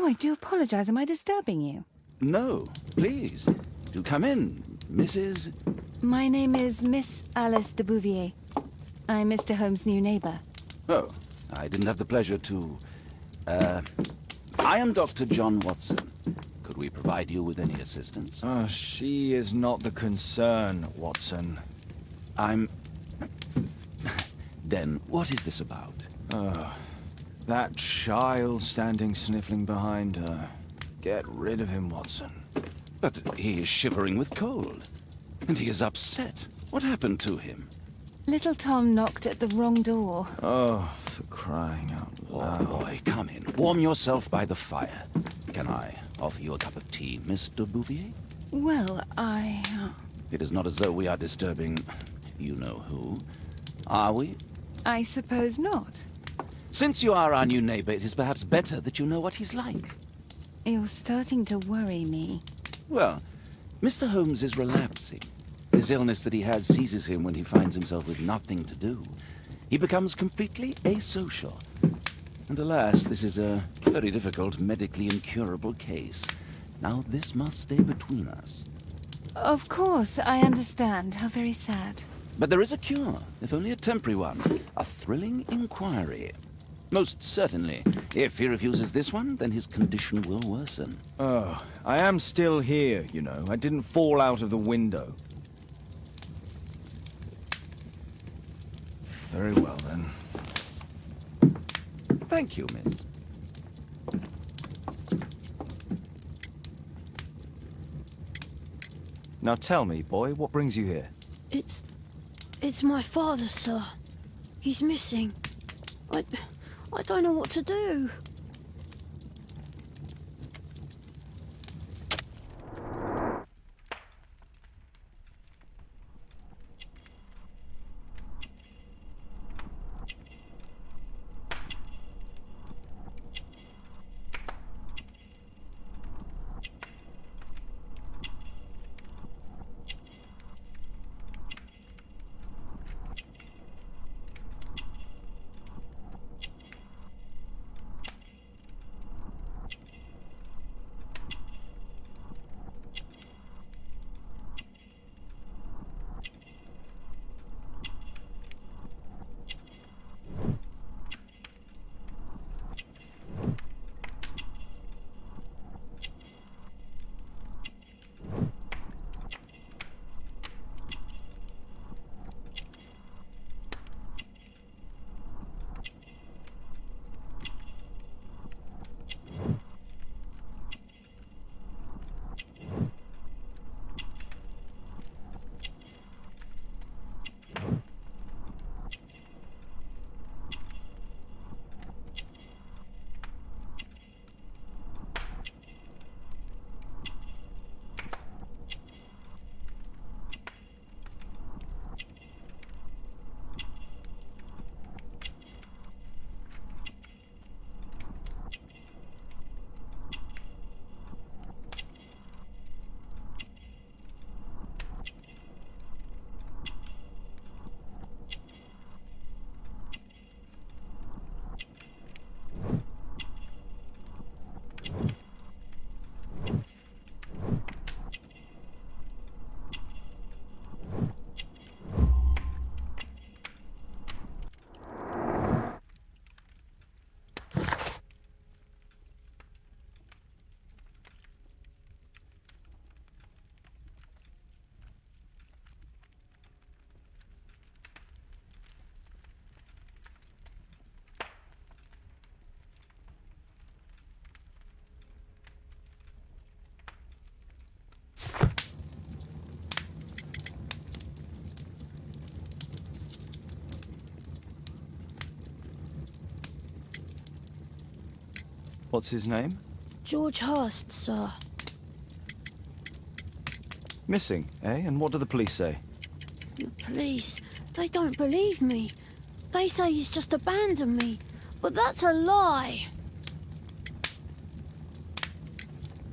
Oh, I do apologize. Am I disturbing you? No, please. Do come in, Mrs. My name is Miss Alice de Bouvier. I'm Mr. Holmes' new neighbor. Oh, I didn't have the pleasure to... I am Dr. John Watson. Could we provide you with any assistance? Oh, she is not the concern, Watson. I'm... Then, what is this about? That child standing sniffling behind her. Get rid of him, Watson. But he is shivering with cold. And he is upset. What happened to him? Little Tom knocked at the wrong door. Oh, for crying out loud. Oh, boy, come in. Warm yourself by the fire. Can I offer you a cup of tea, Miss de Bouvier? Well, It is not as though we are disturbing you-know-who. Are we? I suppose not. Since you are our new neighbor, it is perhaps better that you know what he's like. You're starting to worry me. Well, Mr. Holmes is relapsing. This illness that he has seizes him when he finds himself with nothing to do. He becomes completely asocial. And alas, this is a very difficult, medically incurable case. Now, this must stay between us. Of course, I understand. How very sad. But there is a cure, if only a temporary one. A thrilling inquiry. Most certainly. If he refuses this one, then his condition will worsen. Oh, I am still here, you know. I didn't fall out of the window. Very well, then. Thank you, miss. Now tell me, boy, what brings you here? It's my father, sir. He's missing. I don't know what to do. What's his name? George Hurst, sir. Missing, eh? And what do the police say? The police, they don't believe me. They say he's just abandoned me. But that's a lie.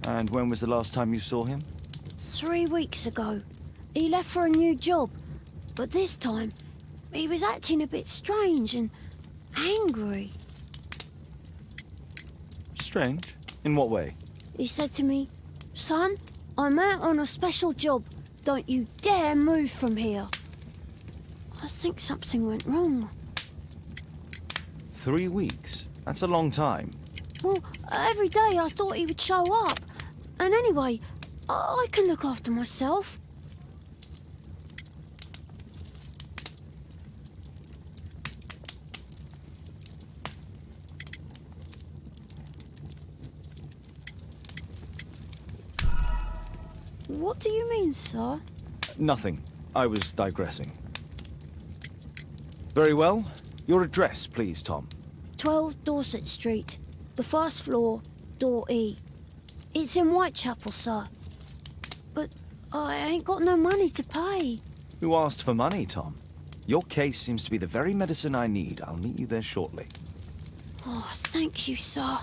And when was the last time you saw him? 3 weeks ago. He left for a new job. But this time, he was acting a bit strange and angry. Strange. In what way? He said to me, "Son, I'm out on a special job. Don't you dare move from here." I think something went wrong. 3 weeks? That's a long time. Well, every day I thought he would show up. And anyway, I can look after myself. What do you mean, sir? Nothing. I was digressing. Very well. Your address, please, Tom. 12 Dorset Street, the first floor, door E. It's in Whitechapel, sir. But I ain't got no money to pay. Who asked for money, Tom? Your case seems to be the very medicine I need. I'll meet you there shortly. Oh, thank you, sir.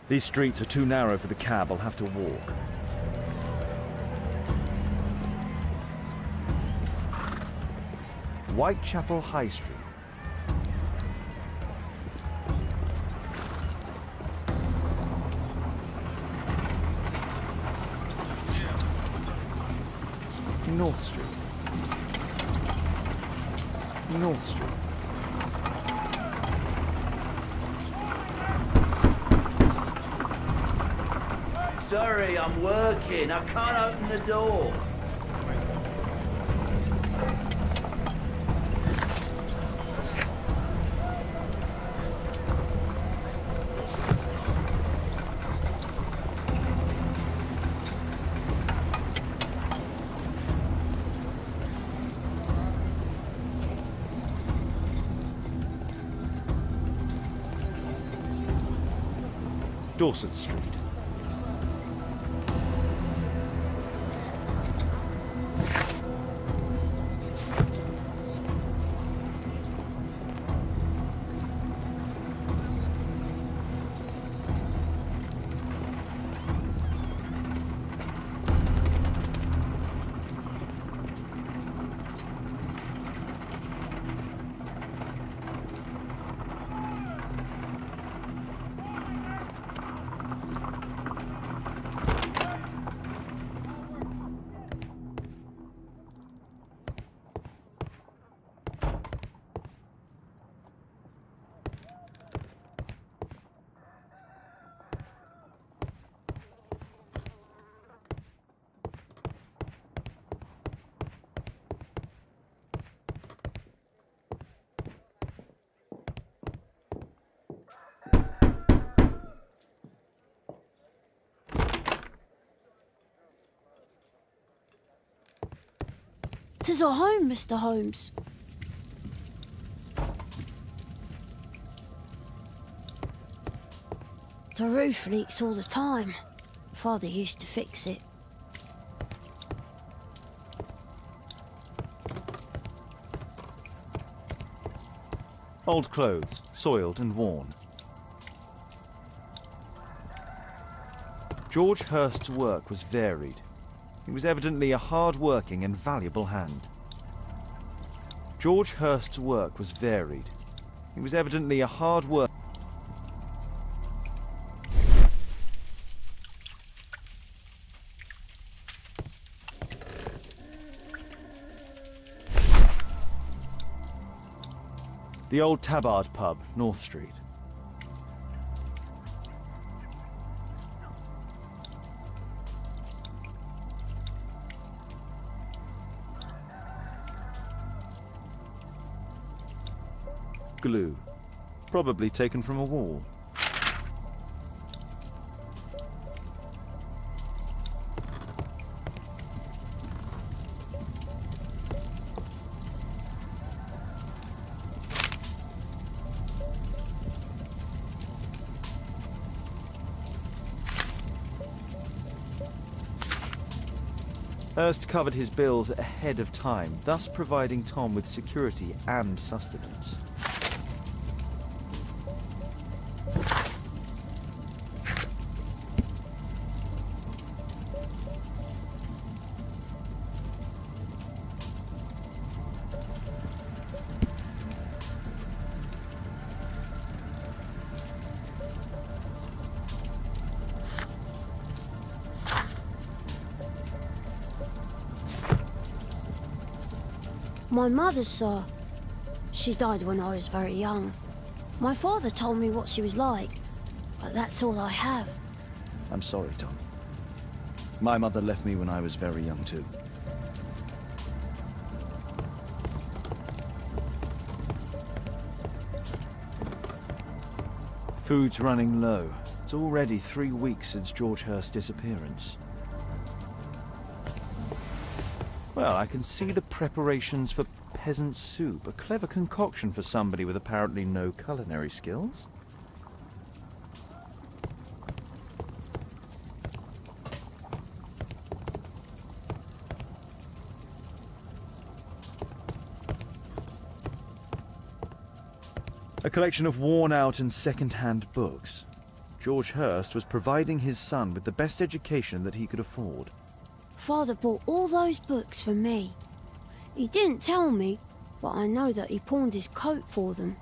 These streets are too narrow for the cab. I'll have to walk. Whitechapel High Street. North Street. North Street. Sorry, I'm working. I can't open the door. Dorset Street. "'Tis our home, Mr. Holmes." The roof leaks all the time. Father used to fix it. Old clothes, soiled and worn. George Hurst's work was varied. He was evidently a hard-working and valuable hand. George Hurst's work was varied. He was evidently a hard worker. The old Tabard pub, North Street. Glue. Probably taken from a wall. Hurst covered his bills ahead of time, thus providing Tom with security and sustenance. My mother, sir. She died when I was very young. My father told me what she was like, but that's all I have. I'm sorry, Tom. My mother left me when I was very young, too. Food's running low. It's already 3 weeks since George Hurst's disappearance. Well, I can see the preparations for peasant soup, a clever concoction for somebody with apparently no culinary skills. A collection of worn-out and second-hand books. George Hurst was providing his son with the best education that he could afford. Father bought all those books for me. He didn't tell me, but I know that he pawned his coat for them.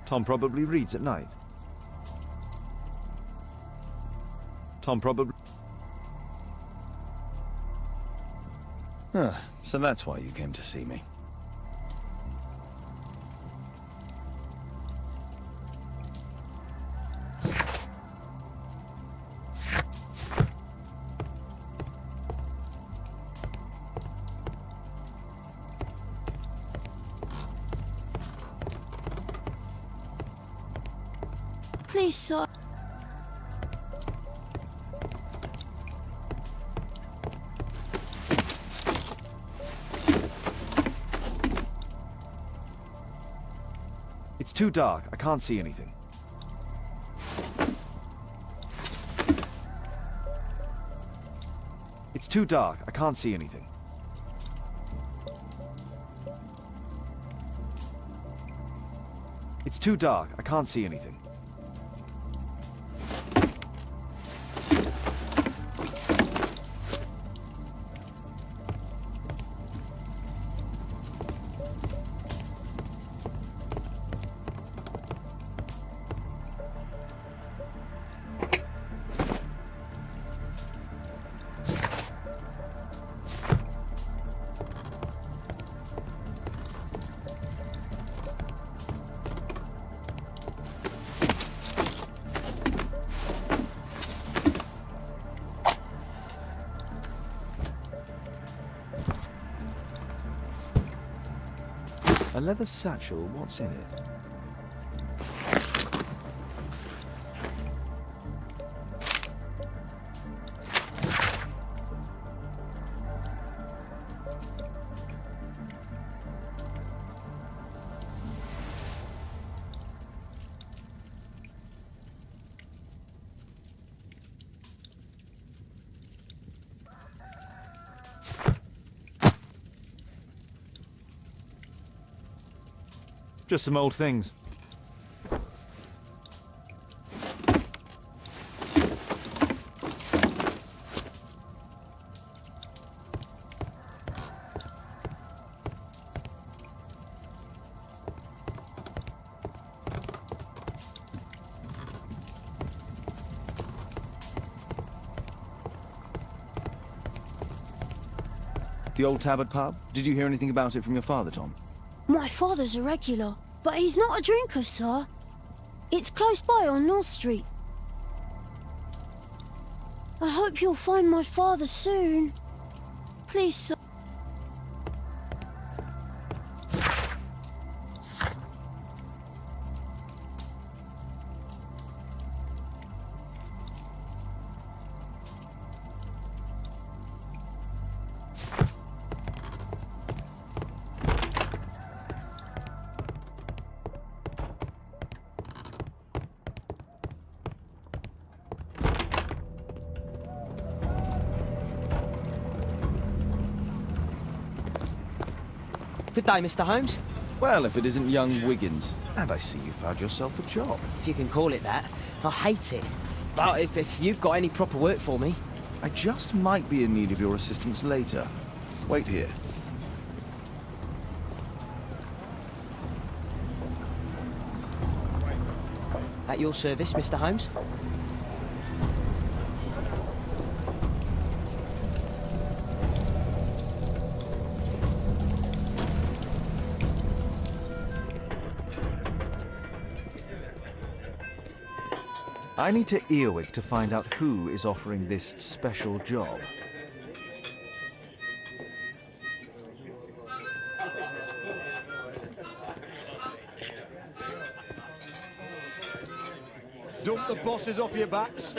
Tom probably reads at night. Tom probably... So that's why you came to see me. Please, sir. It's too dark. I can't see anything. It's too dark. I can't see anything. It's too dark. I can't see anything. A leather satchel, what's in it? Just some old things. The old Tabard pub? Did you hear anything about it from your father, Tom? My father's a regular, but he's not a drinker, sir. It's close by on North Street. I hope you'll find my father soon. Please, sir. Good day, Mr. Holmes. Well, if it isn't young Wiggins. And I see you found yourself a job. If you can call it that. I hate it. But if you've got any proper work for me... I just might be in need of your assistance later. Wait here. At your service, Mr. Holmes. I need to Earwig to find out who is offering this special job. Dump the bosses off your backs.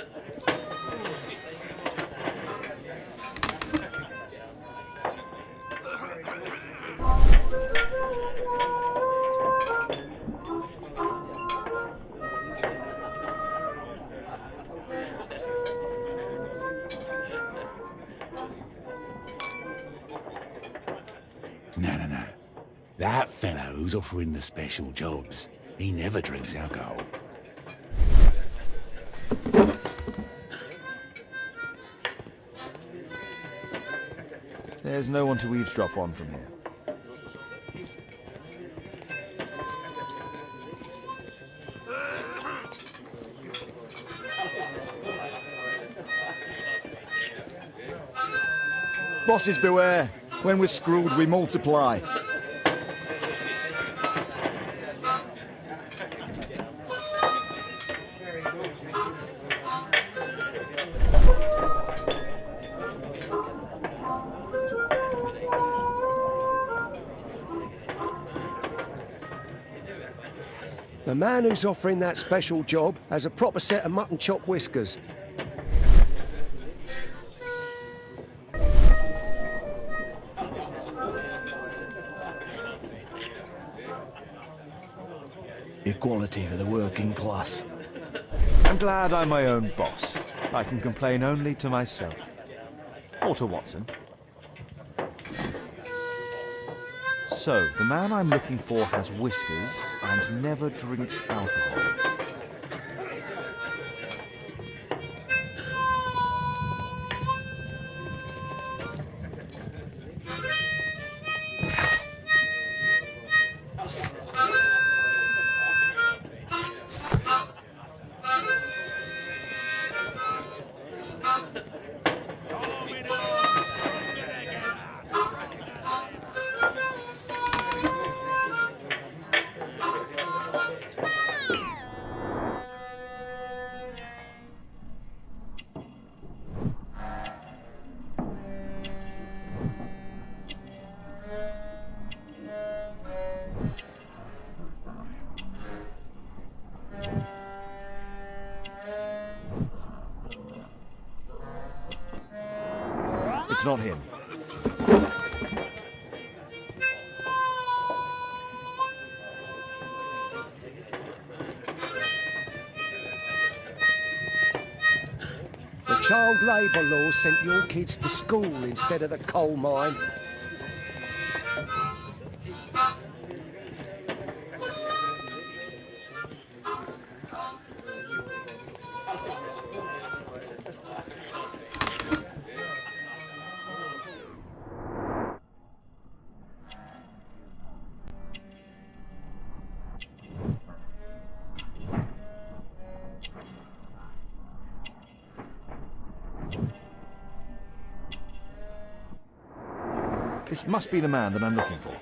No. That fellow who's offering the special jobs, he never drinks alcohol. There's no one to eavesdrop on from here. Bosses beware. When we're screwed, we multiply. The man who's offering that special job has a proper set of mutton chop whiskers. Equality for the working class. I'm glad I'm my own boss. I can complain only to myself. Or to Watson. So, the man I'm looking for has whiskers and never drinks alcohol. It's not him. The child labour law sent your kids to school instead of the coal mine. This must be the man that I'm looking for.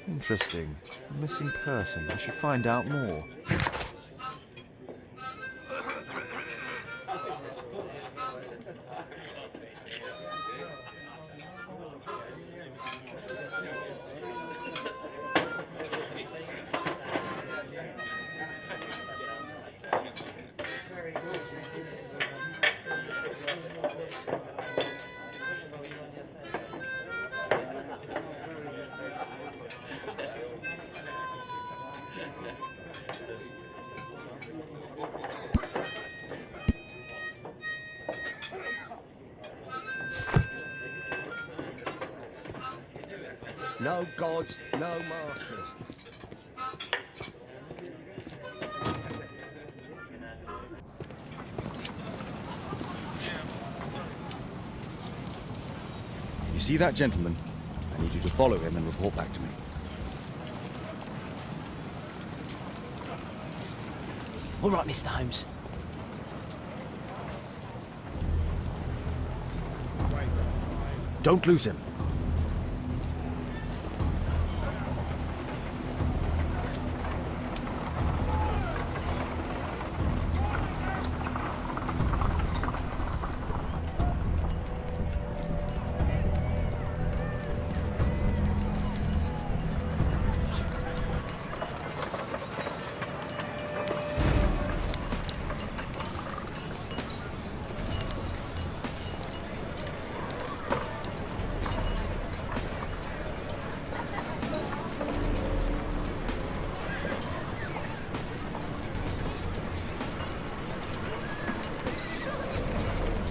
Interesting. A missing person. I should find out more. No gods, no masters. You see that gentleman? I need you to follow him and report back to me. All right, Mr. Holmes. Don't lose him.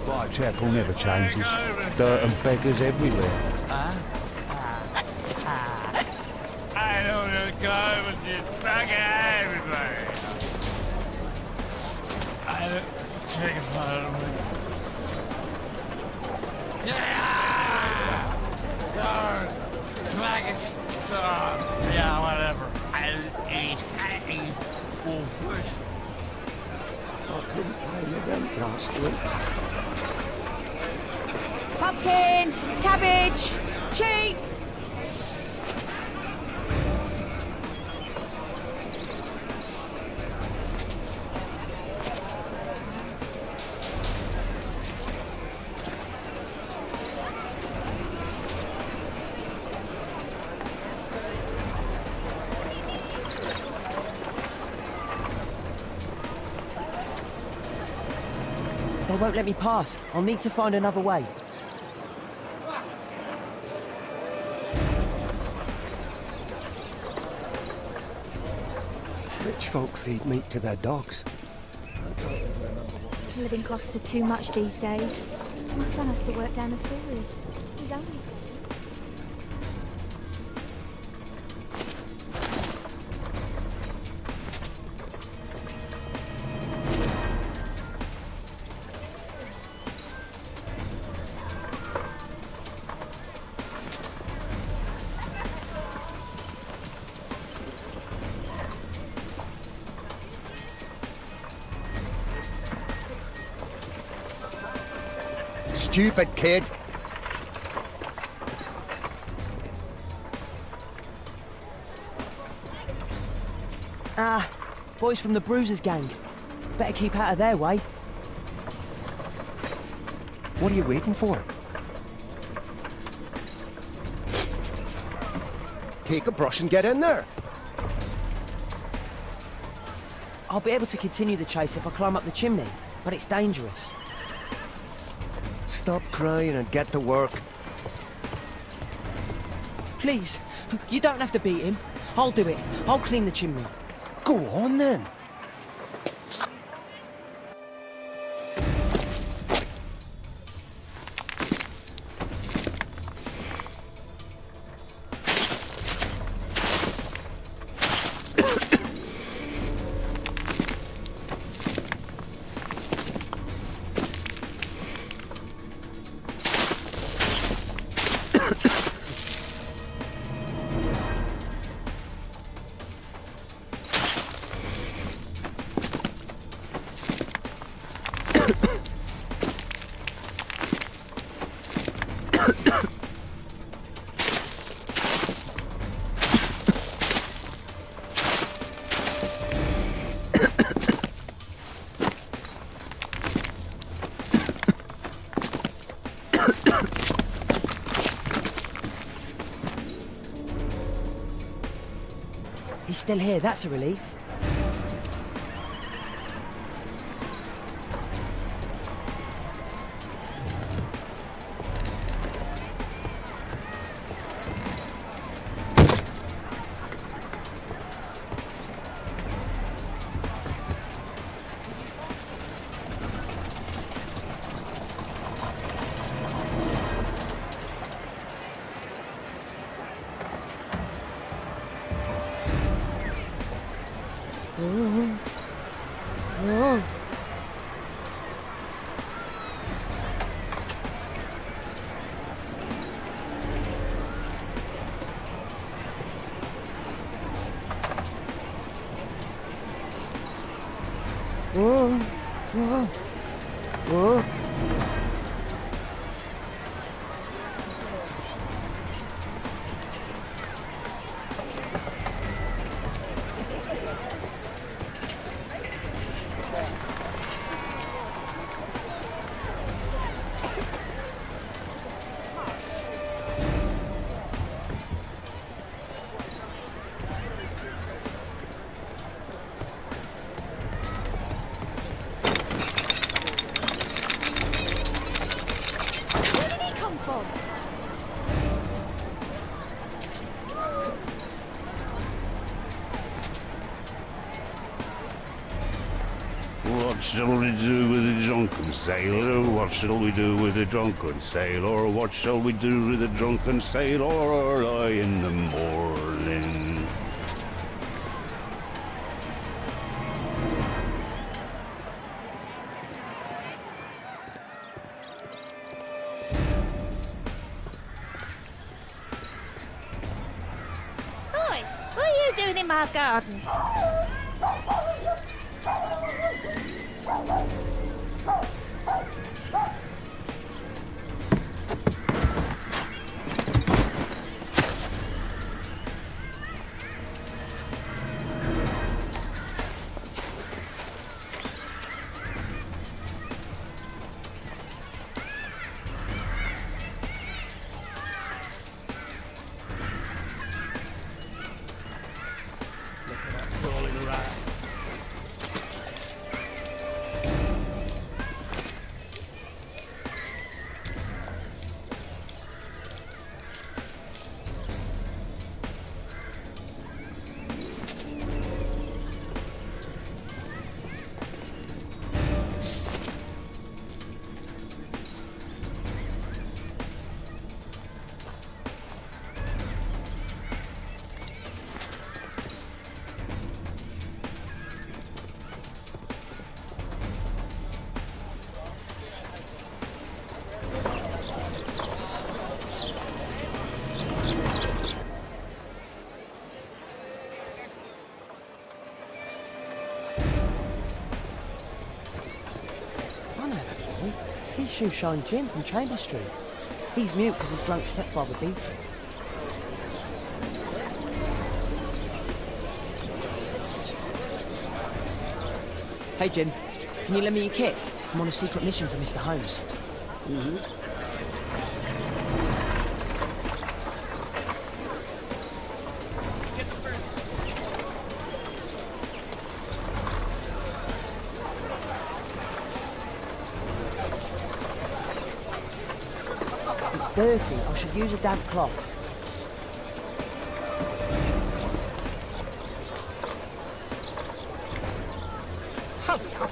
Whitechapel never changes. Dirt and beggars everywhere. I don't know, God, with this fucking everybody. I don't take a part of me. Yeah! Sorry. Yeah, whatever. I eat full fish. I couldn't pay your rent last week. Pumpkin! Cabbage! Cheap! They won't let me pass. I'll need to find another way. Rich folk feed meat to their dogs. Living costs are too much these days. My son has to work down the sewers. He's only... Stupid kid. Ah, boys from the Bruisers gang. Better keep out of their way. What are you waiting for? Take a brush and get in there. I'll be able to continue the chase if I climb up the chimney, but it's dangerous. stop crying and get to work. Please, you don't have to beat him. I'll do it. I'll clean the chimney. Go on then. He's still here, that's a relief. What shall we do with the drunken sailor? What shall we do with the drunken sailor? What shall we do with the drunken sailor early in the morning? Oi, what are you doing in my garden? He's Shoeshine Jim from Chambers Street. He's mute because his drunk stepfather beat him. Hey Jim, can you lend me your kit? I'm on a secret mission for Mr. Holmes. dirty. I should use a damp cloth. Hurry up.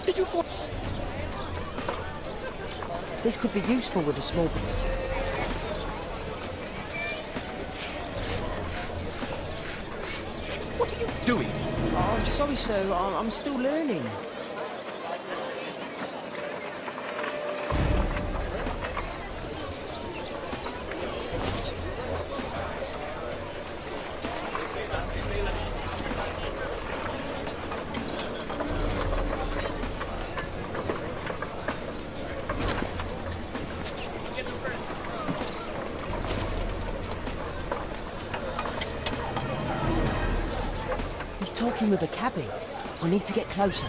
Did you find... This could be useful with a small boat. What are you doing? Oh, I'm sorry, sir. I'm still learning. He's talking with a cabby. I need to get closer.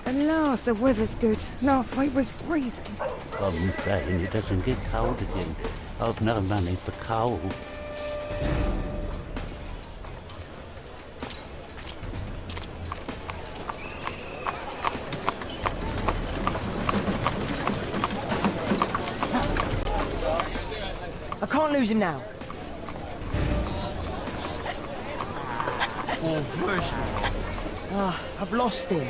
At last, the weather's good. Last week was freezing. I'm saying it doesn't get cold again. I've no money for coal. I can't lose him now. Oh, mercy. Ah, I've lost him.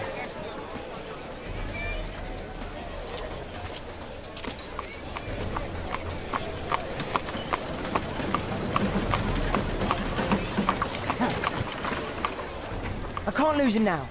I can't lose him now.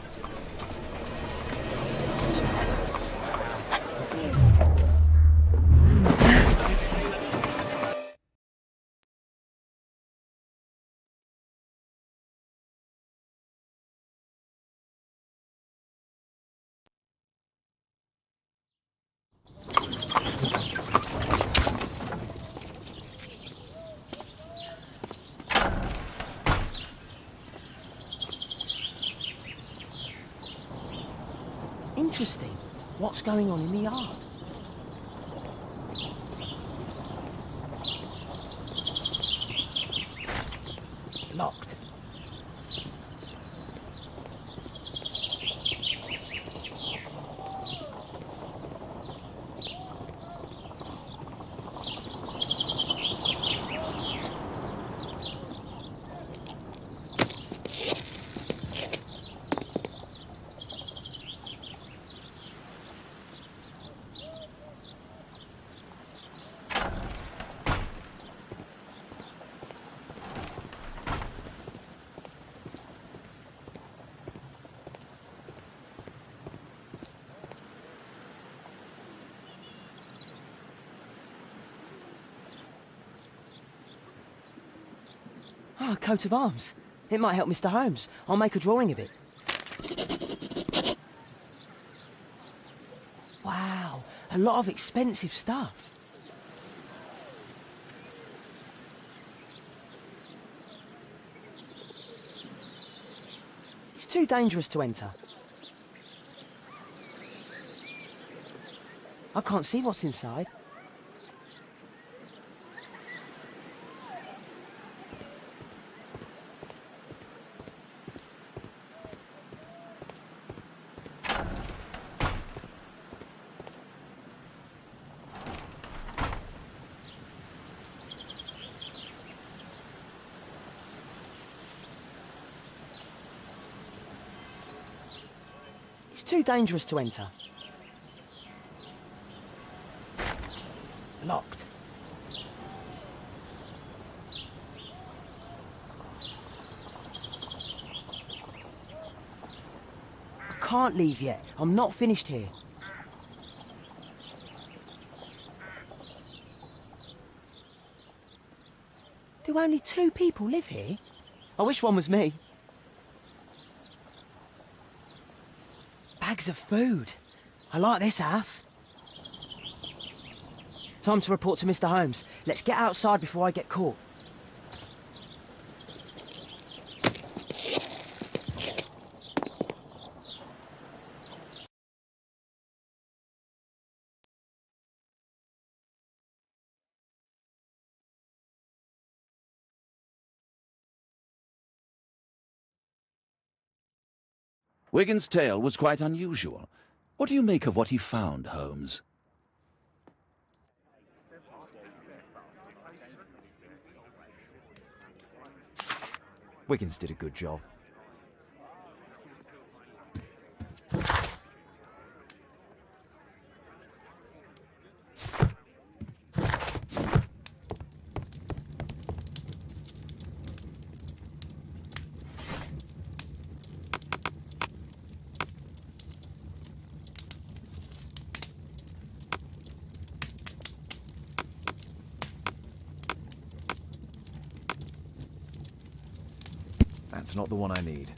Interesting. What's going on in the yard? Locked. Ah, a coat of arms. It might help Mr. Holmes. I'll make a drawing of it. Wow, a lot of expensive stuff. It's too dangerous to enter. I can't see what's inside. It's too dangerous to enter. Locked. I can't leave yet. I'm not finished here. Do only 2 people live here? I wish one was me. Bags of food. I like this house. Time to report to Mr. Holmes. Let's get outside before I get caught. Wigan's tale was quite unusual. What do you make of what he found, Holmes? Wiggins did a good job. That's not the one I need.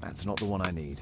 That's not the one I need.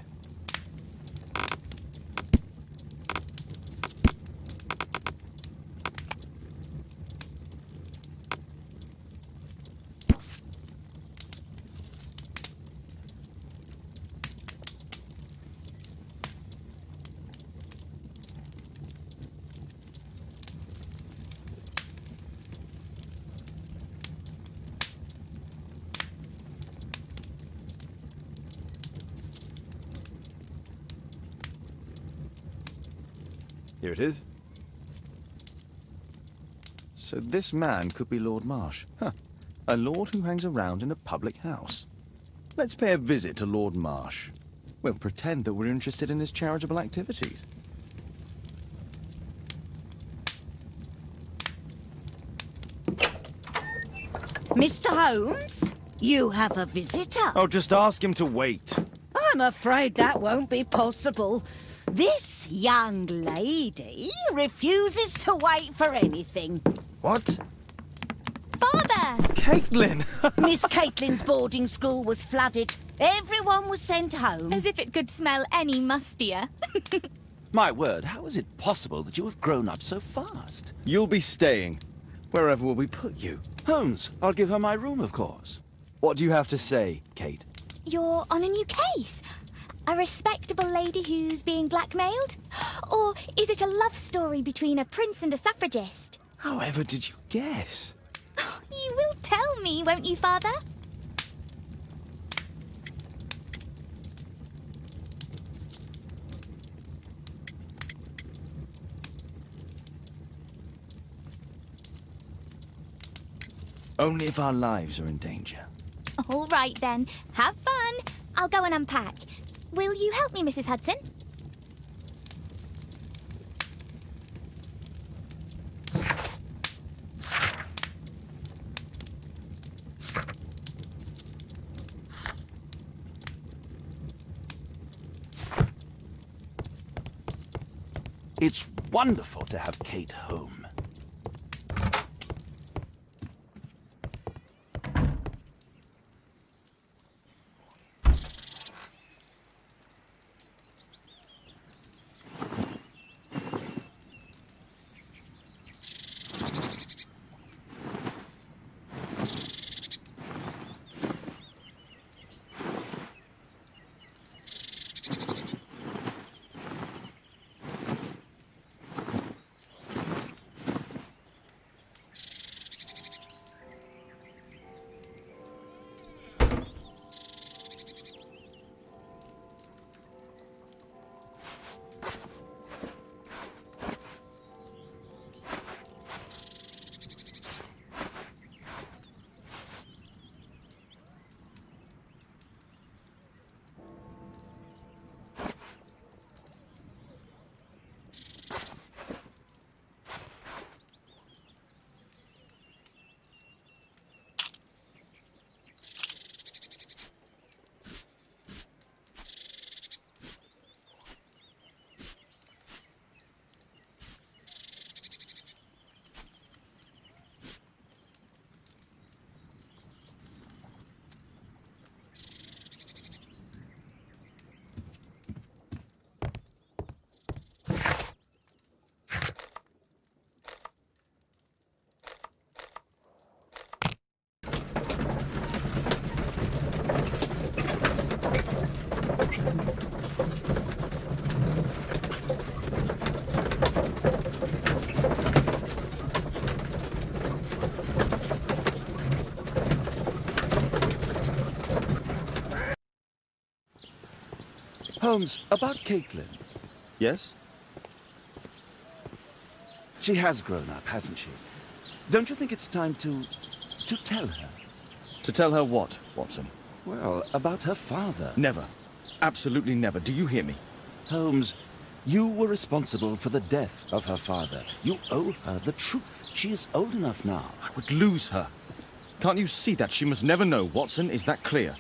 Here it is. So this man could be Lord Marsh. Huh. A lord who hangs around in a public house. Let's pay a visit to Lord Marsh. We'll pretend that we're interested in his charitable activities. Mr. Holmes, you have a visitor. Oh, just ask him to wait. I'm afraid that won't be possible. This young lady refuses to wait for anything. What? Father! Caitlin! Miss Caitlin's boarding school was flooded. Everyone was sent home. As if it could smell any mustier. My word, how is it possible that you have grown up so fast? You'll be staying. Wherever will we put you? Holmes, I'll give her my room, of course. What do you have to say, Kate? You're on a new case. A respectable lady who's being blackmailed? Or is it a love story between a prince and a suffragist? However did you guess? You will tell me, won't you, Father? Only if our lives are in danger. All right, then. Have fun. I'll go and unpack. Will you help me, Mrs. Hudson? It's wonderful to have Kate home. Holmes, about Caitlin. Yes? She has grown up, hasn't she? Don't you think it's time to tell her? To tell her what, Watson? Well, about her father. Never. Absolutely never. Do you hear me? Holmes, you were responsible for the death of her father. You owe her the truth. She is old enough now. I would lose her. Can't you see that? She must never know, Watson. Is that clear?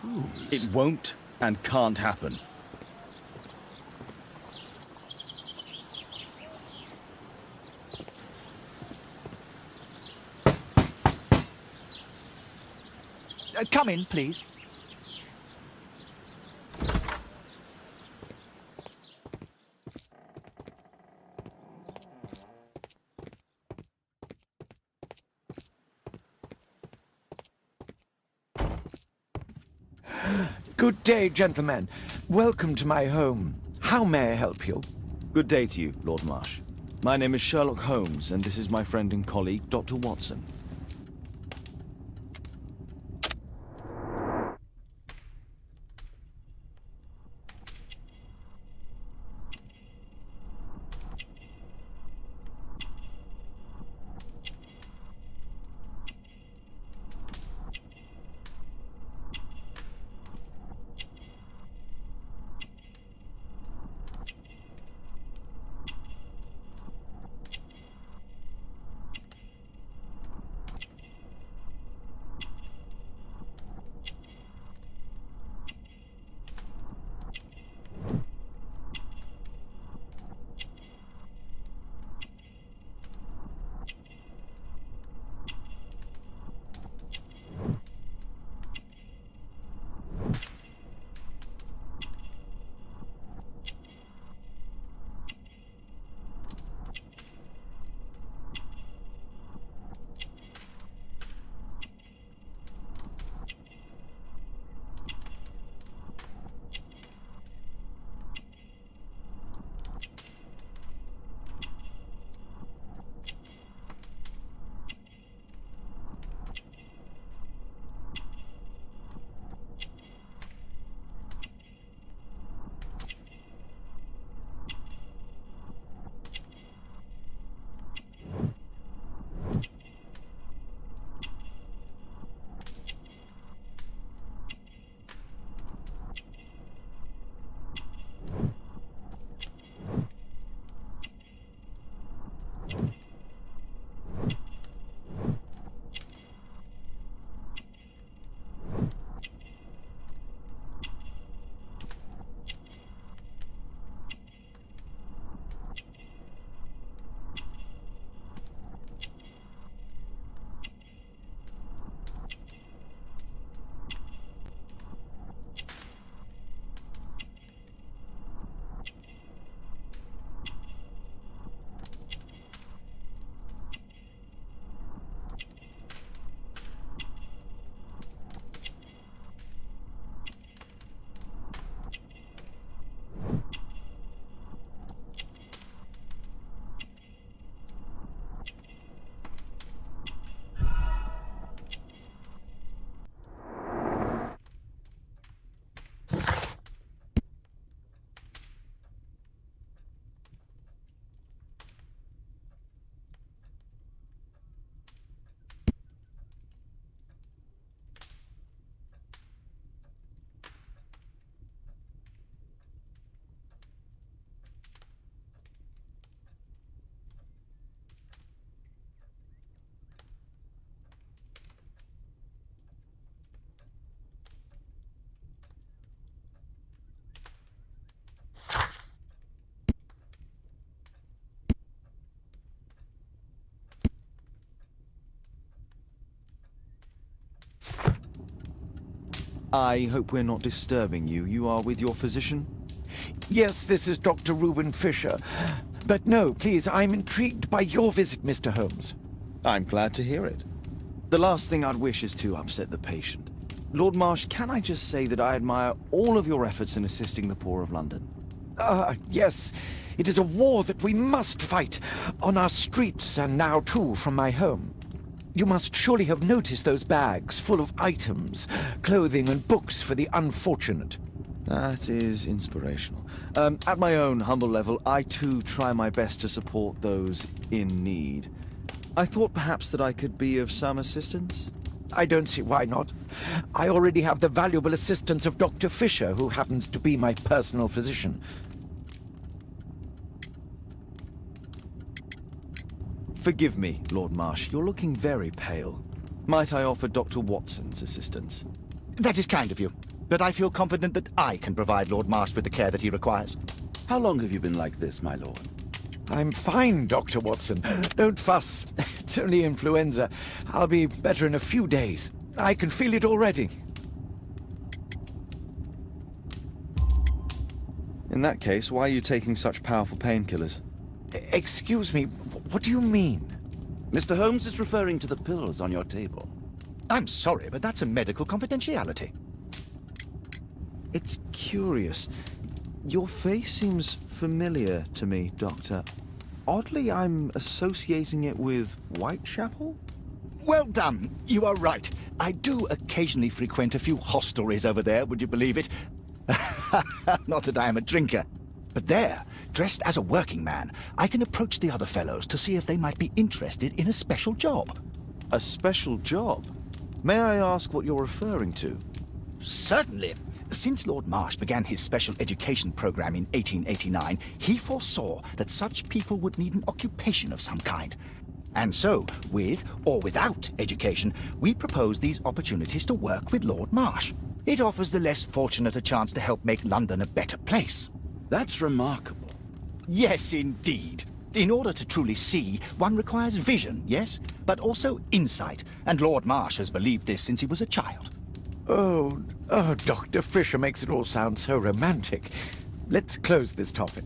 Holmes. It won't and can't happen. Come in, please. Good day, gentlemen. Welcome to my home. How may I help you? Good day to you, Lord Marsh. My name is Sherlock Holmes, and this is my friend and colleague, Dr. Watson. I hope we're not disturbing you. You are with your physician? Yes, this is Dr. Reuben Fisher. But no, please, I'm intrigued by your visit, Mr. Holmes. I'm glad to hear it. The last thing I'd wish is to upset the patient. Lord Marsh, can I just say that I admire all of your efforts in assisting the poor of London? Yes. It is a war that we must fight, on our streets and now, too, from my home. You must surely have noticed those bags full of items, clothing and books for the unfortunate. That is inspirational. At my own humble level, I too try my best to support those in need. I thought perhaps that I could be of some assistance. I don't see why not. I already have the valuable assistance of Dr. Fisher, who happens to be my personal physician. Forgive me, Lord Marsh. You're looking very pale. Might I offer Dr. Watson's assistance? That is kind of you, but I feel confident that I can provide Lord Marsh with the care that he requires. How long have you been like this, my lord? I'm fine, Dr. Watson. Don't fuss. It's only influenza. I'll be better in a few days. I can feel it already. In that case, why are you taking such powerful painkillers? Excuse me, what do you mean? Mr. Holmes is referring to the pills on your table. I'm sorry, but that's a medical confidentiality. It's curious. Your face seems familiar to me, Doctor. Oddly, I'm associating it with Whitechapel? Well done. You are right. I do occasionally frequent a few hostelries over there, would you believe it? Not that I am a drinker. But there, dressed as a working man, I can approach the other fellows to see if they might be interested in a special job. A special job? May I ask what you're referring to? Certainly. Since Lord Marsh began his special education program in 1889, he foresaw that such people would need an occupation of some kind. And so, with or without education, we propose these opportunities to work with Lord Marsh. It offers the less fortunate a chance to help make London a better place. That's remarkable. Yes, indeed. In order to truly see, one requires vision, yes, but also insight. And Lord Marsh has believed this since he was a child. Oh, Dr. Fisher makes it all sound so romantic. Let's close this topic.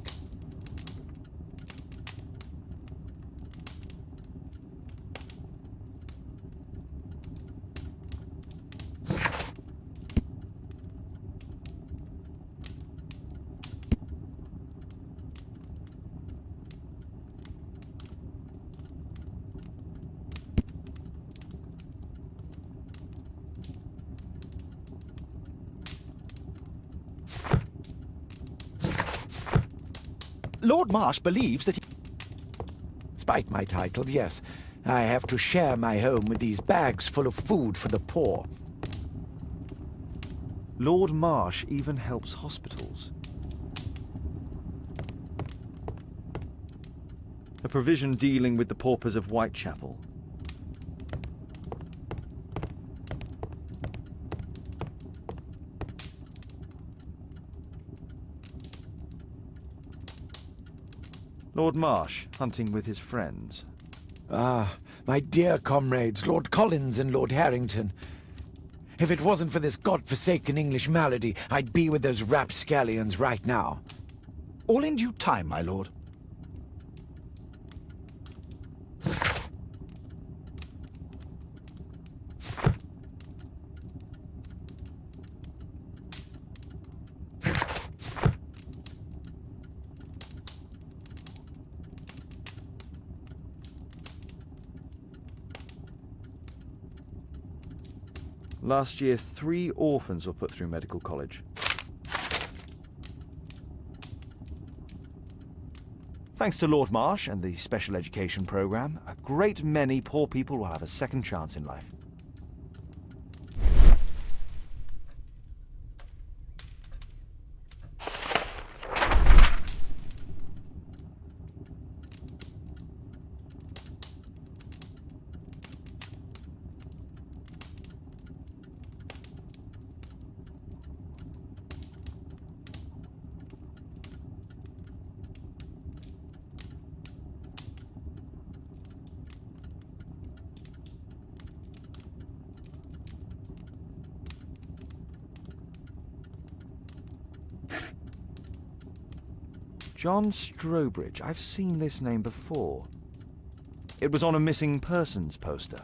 Lord Marsh believes that he... Despite my title, yes, I have to share my home with these bags full of food for the poor. Lord Marsh even helps hospitals. A provision dealing with the paupers of Whitechapel. Lord Marsh, hunting with his friends. Ah, my dear comrades, Lord Collins and Lord Harrington. If it wasn't for this godforsaken English malady, I'd be with those rapscallions right now. All in due time, my lord. Last year, 3 orphans were put through medical college. Thanks to Lord Marsh and the special education program, a great many poor people will have a second chance in life. John Strobridge. I've seen this name before. It was on a missing persons poster.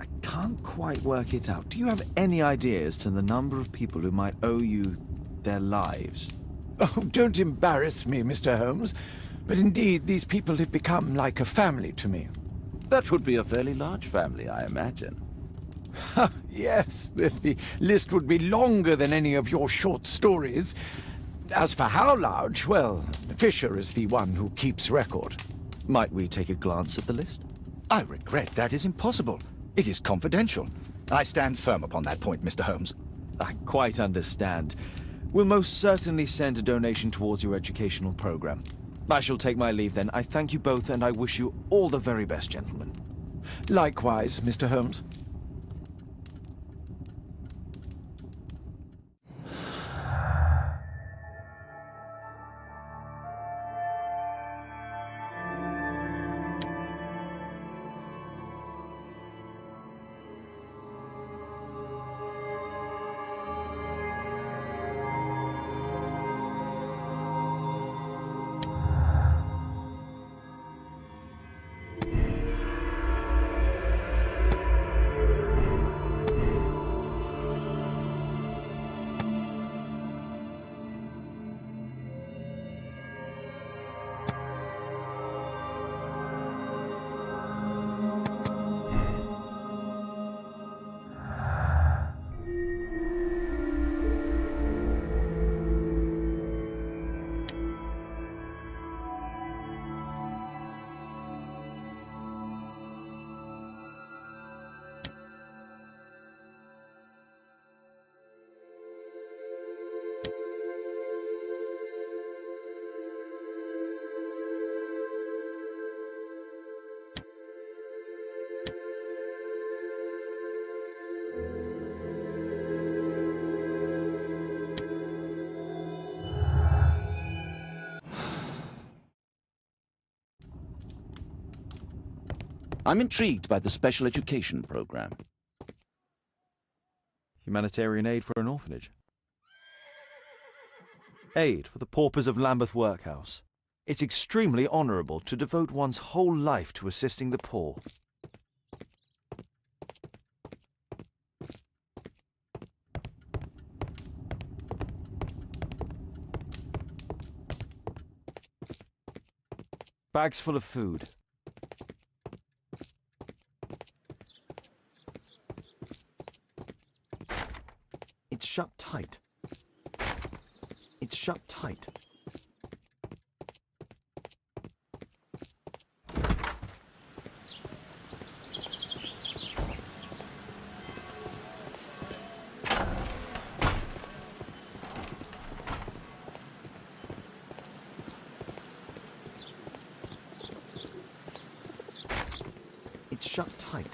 I can't quite work it out. Do you have any idea as to the number of people who might owe you their lives? Oh, don't embarrass me, Mr. Holmes. But indeed, these people have become like a family to me. That would be a fairly large family, I imagine. Yes, the list would be longer than any of your short stories. As for how large, well, Fisher is the one who keeps record. Might we take a glance at the list? I regret that is impossible. It is confidential. I stand firm upon that point, Mr. Holmes. I quite understand. We'll most certainly send a donation towards your educational program. I shall take my leave then. I thank you both, and I wish you all the very best, gentlemen. Likewise, Mr. Holmes. I'm intrigued by the special education program. Humanitarian aid for an orphanage. Aid for the paupers of Lambeth Workhouse. It's extremely honourable to devote one's whole life to assisting the poor. Bags full of food. It's shut tight. It's shut tight. It's shut tight.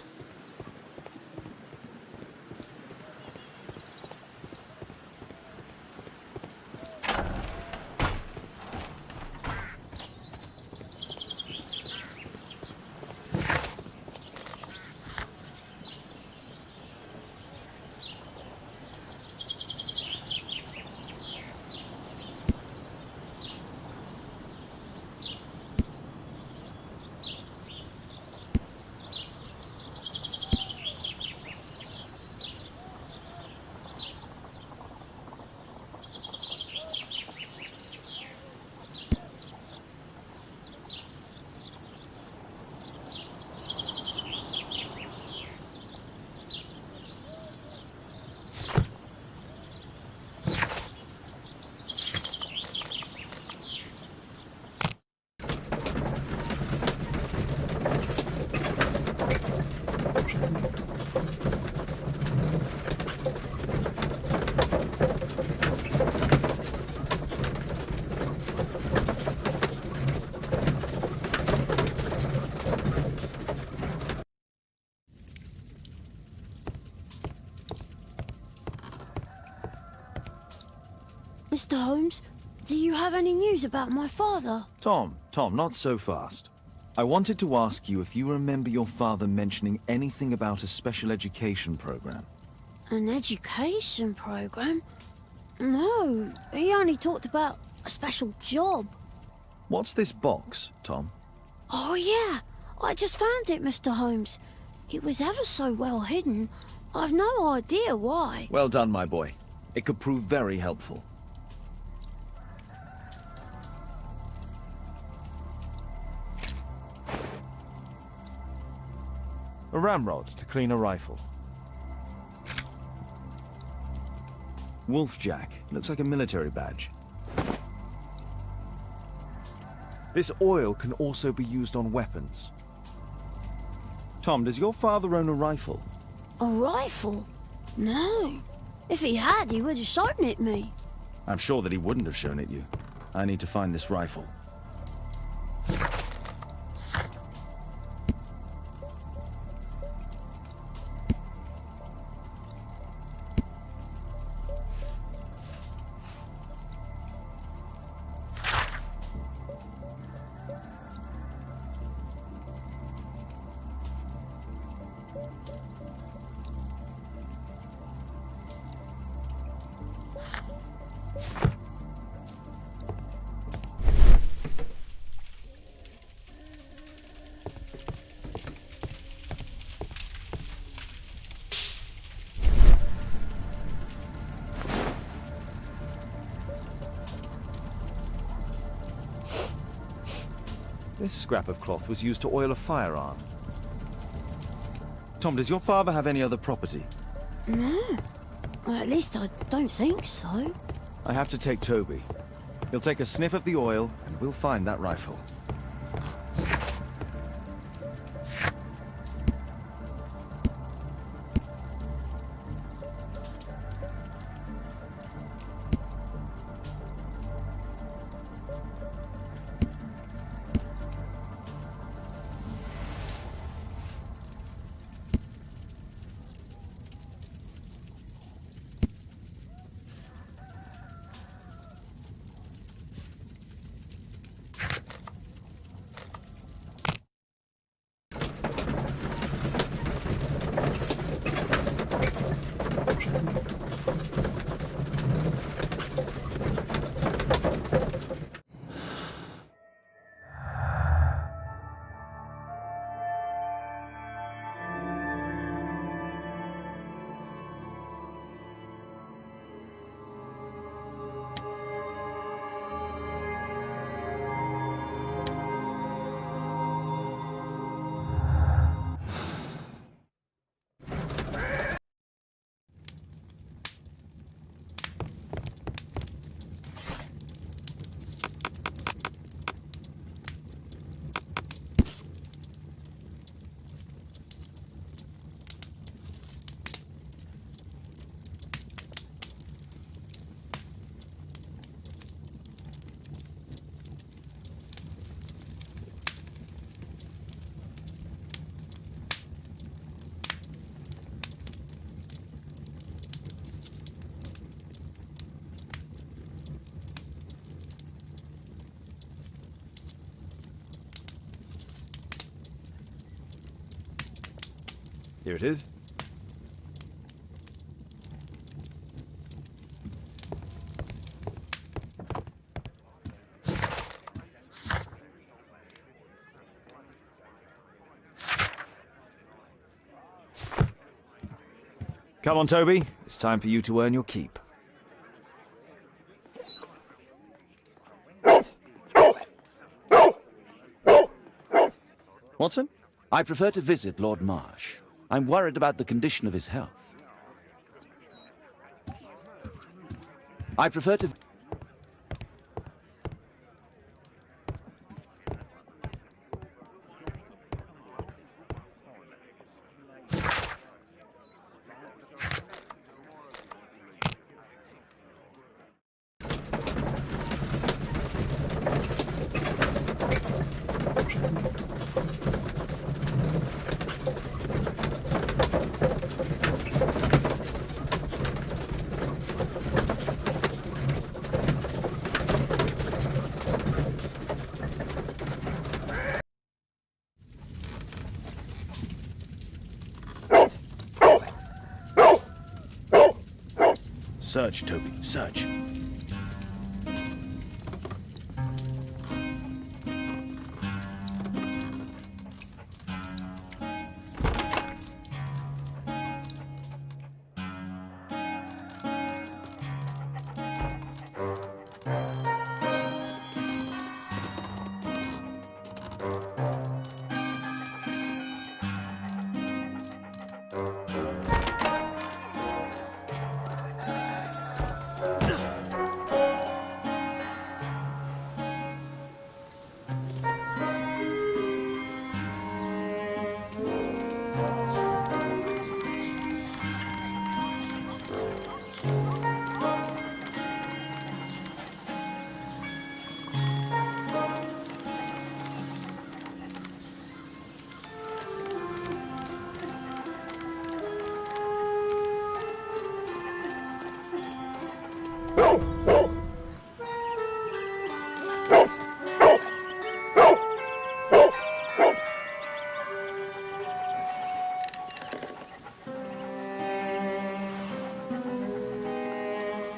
Mr. Holmes, do you have any news about my father? Tom, not so fast. I wanted to ask you if you remember your father mentioning anything about a special education program. An education program? No, he only talked about a special job. What's this box, Tom? Oh yeah, I just found it, Mr. Holmes. It was ever so well hidden. I've no idea why. Well done, my boy. It could prove very helpful. A ramrod to clean a rifle. Wolfjack. Looks like a military badge. This oil can also be used on weapons. Tom, does your father own a rifle? A rifle? No. If he had, he would have shown it me. I'm sure that he wouldn't have shown it you. I need to find this rifle. This scrap of cloth was used to oil a firearm. Tom, does your father have any other property? No. Well, at least I don't think so. I have to take Toby. He'll take a sniff of the oil, and we'll find that rifle. Here it is. Come on, Toby. It's time for you to earn your keep. Watson? I prefer to visit Lord Marsh. I'm worried about the condition of his health. I prefer to... Search, Toby, search.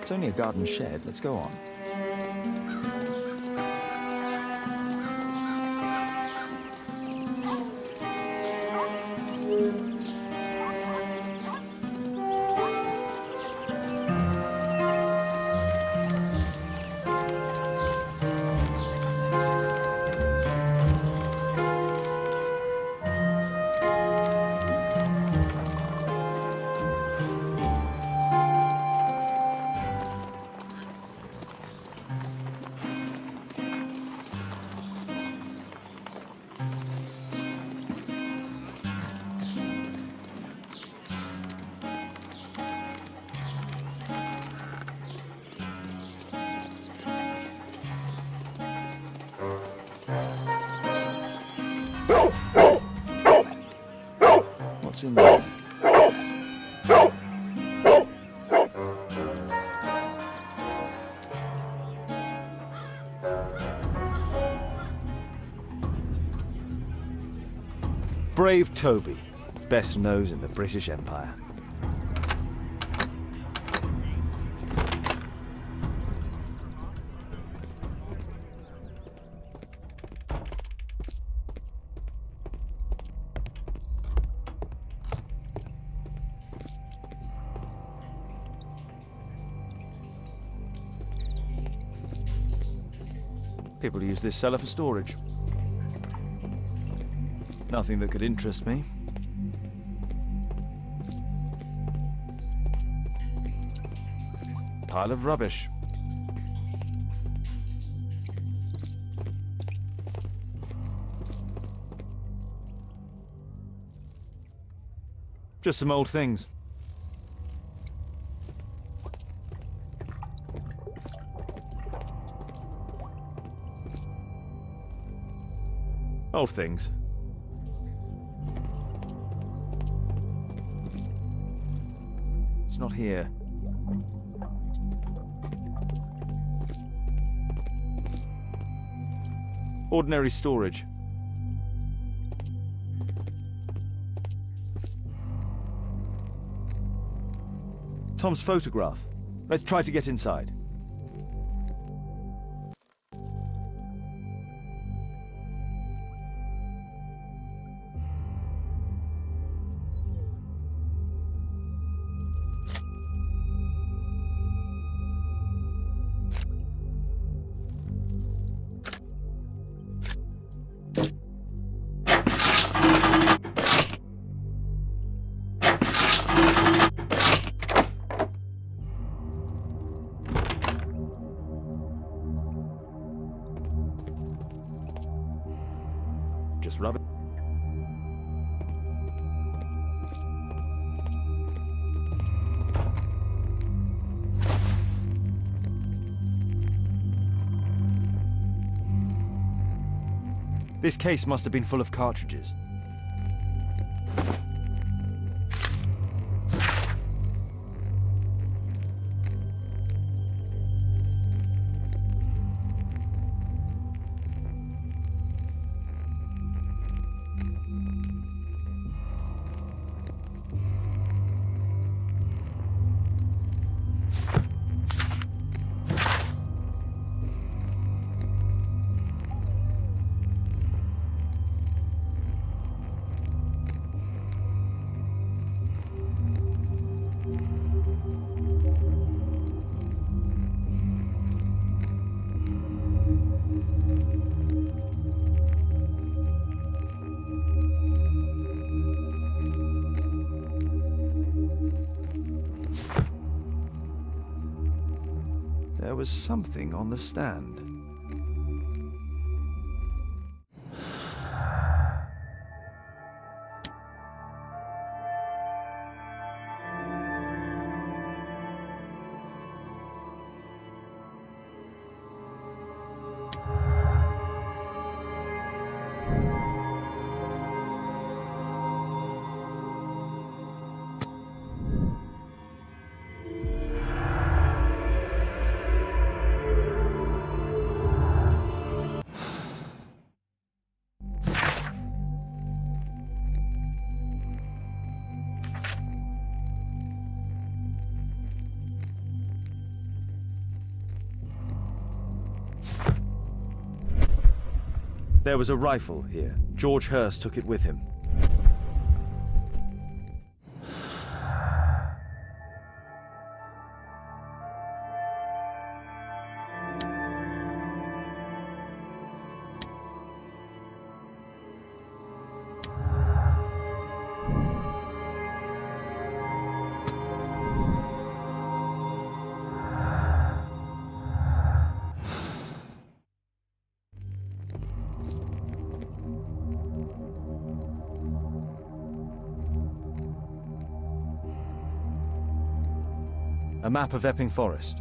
It's only a garden shed. Let's go on. What's in there? Brave Toby, best nose in the British Empire. People use this cellar for storage. Nothing that could interest me. Pile of rubbish. Just some old things. Old things. It's not here. Ordinary storage. Tom's photograph. Let's try to get inside. Just rub it. This case must have been full of cartridges. There was something on the stand. There was a rifle here. George Hurst took it with him. A map of Epping Forest.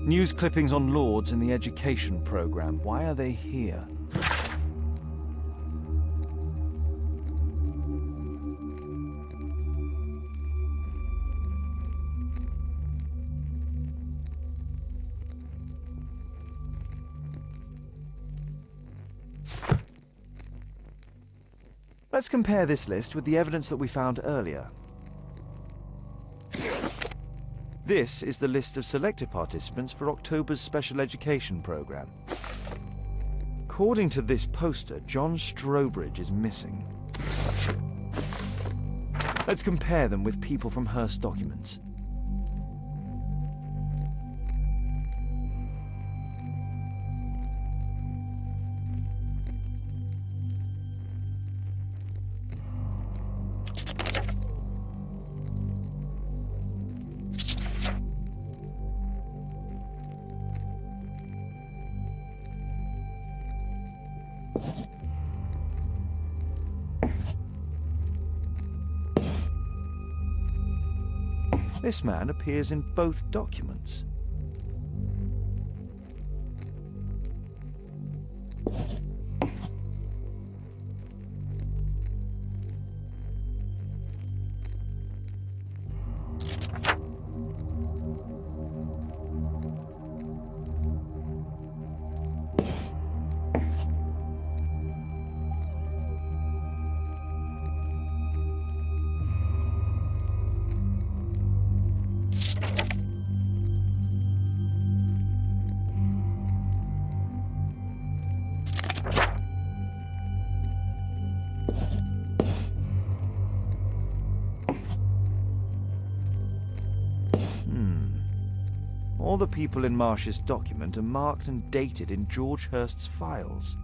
News clippings on Lords in the education program. Why are they here? Let's compare this list with the evidence that we found earlier. This is the list of selected participants for October's special education program. According to this poster, John Strobridge is missing. Let's compare them with people from Hearst documents. This man appears in both documents. All the people in Marsh's document are marked and dated in George Hurst's files.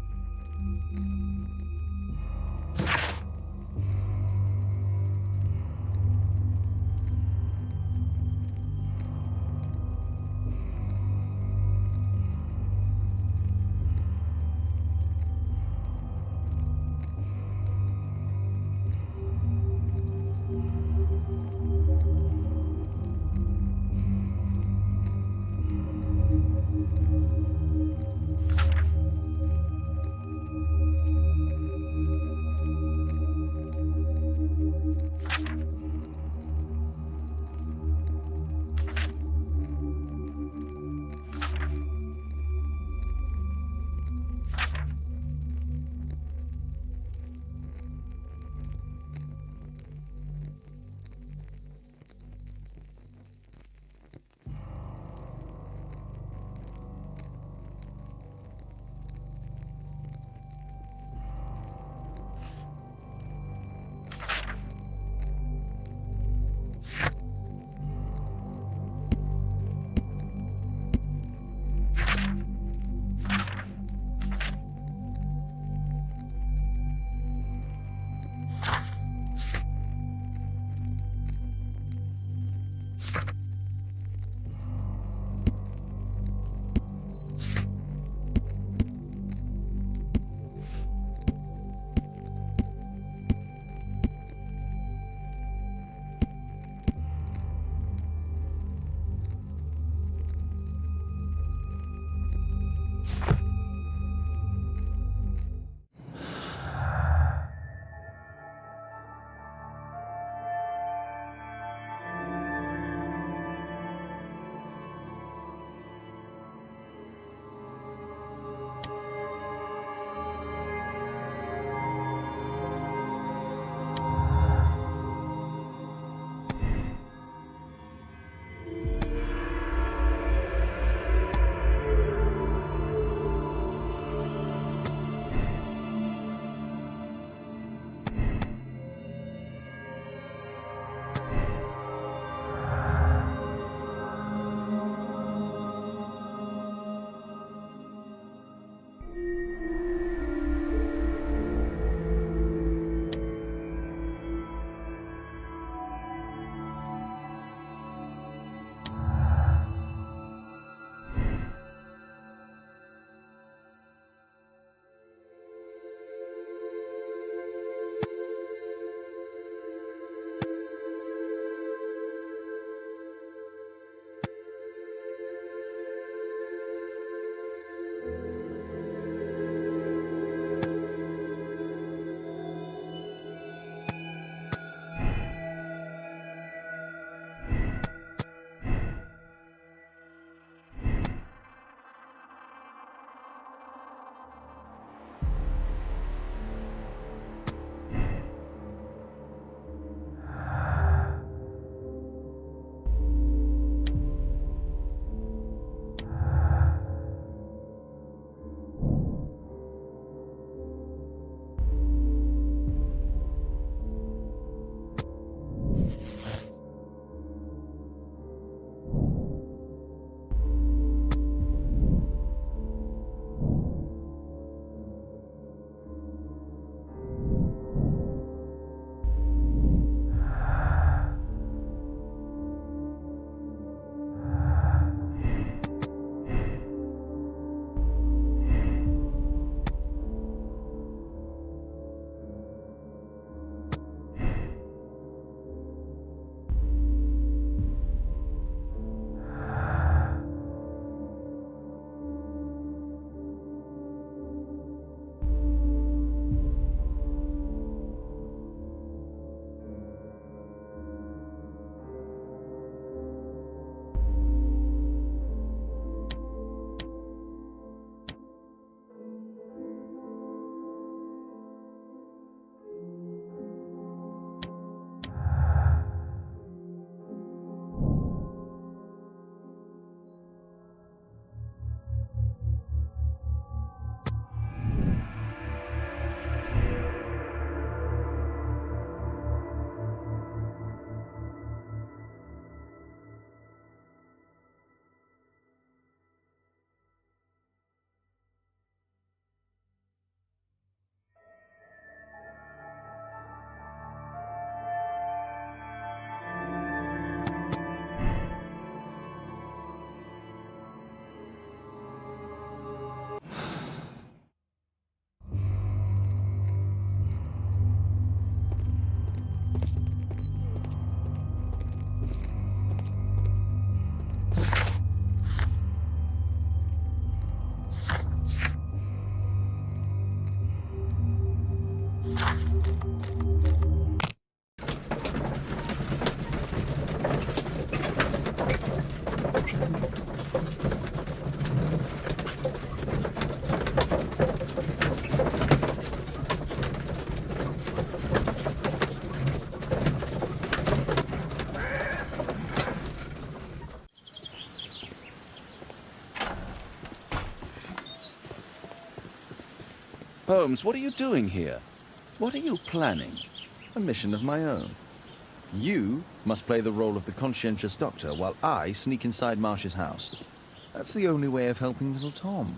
Holmes, what are you doing here? What are you planning? A mission of my own. You must play the role of the conscientious doctor while I sneak inside Marsh's house. That's the only way of helping little Tom.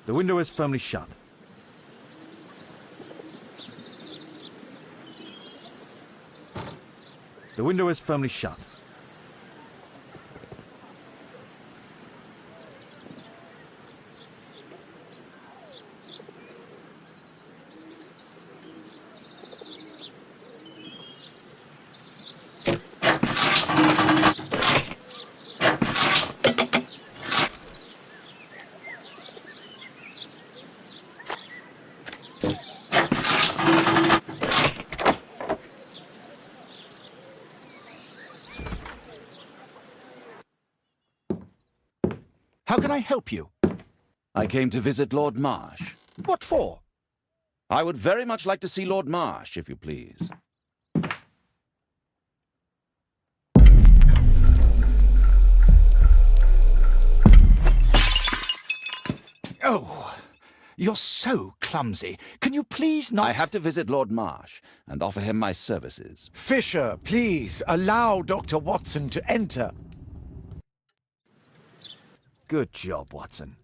The window is firmly shut. The window is firmly shut. How can I help you? I came to visit Lord Marsh. What for? I would very much like to see Lord Marsh, if you please. Oh, you're so clumsy. Can you please not... I have to visit Lord Marsh and offer him my services. Fisher, please, allow Dr. Watson to enter. Good job, Watson.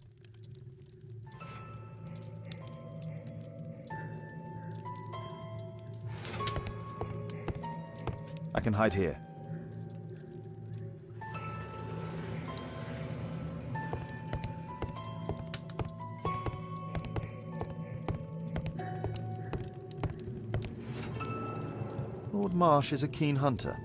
I can hide here. Lord Marsh is a keen hunter.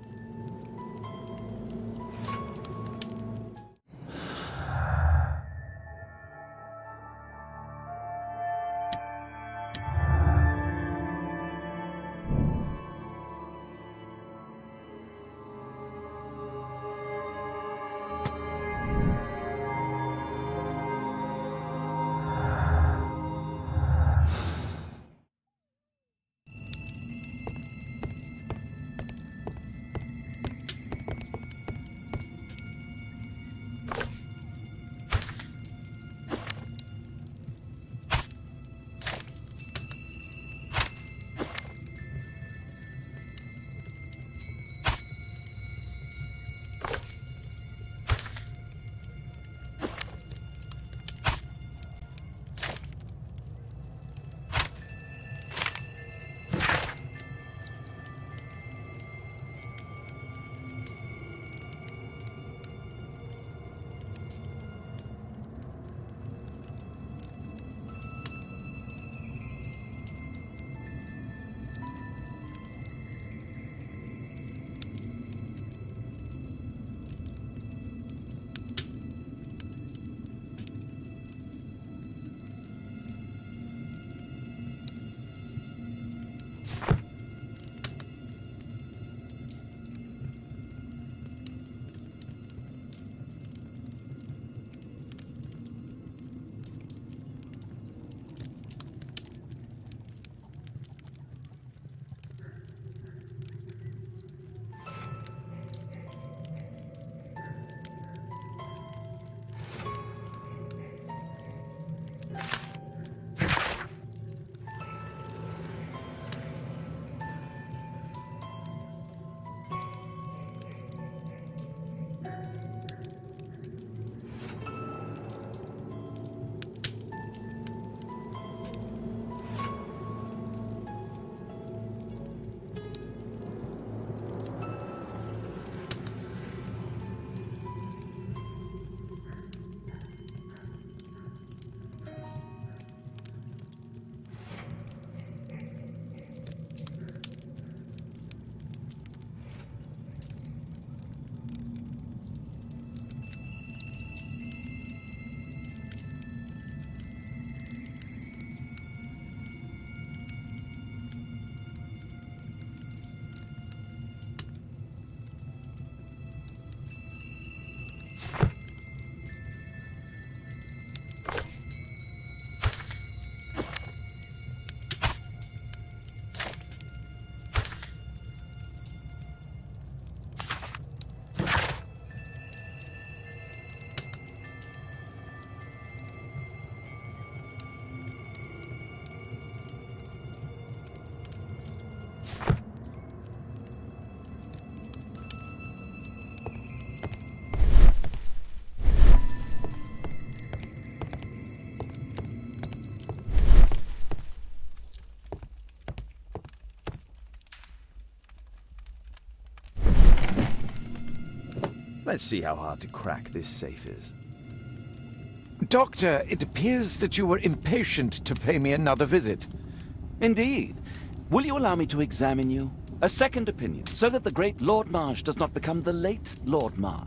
Let's see how hard to crack this safe is. Doctor, it appears that you were impatient to pay me another visit. Indeed. Will you allow me to examine you? A second opinion, so that the great Lord Marsh does not become the late Lord Marsh.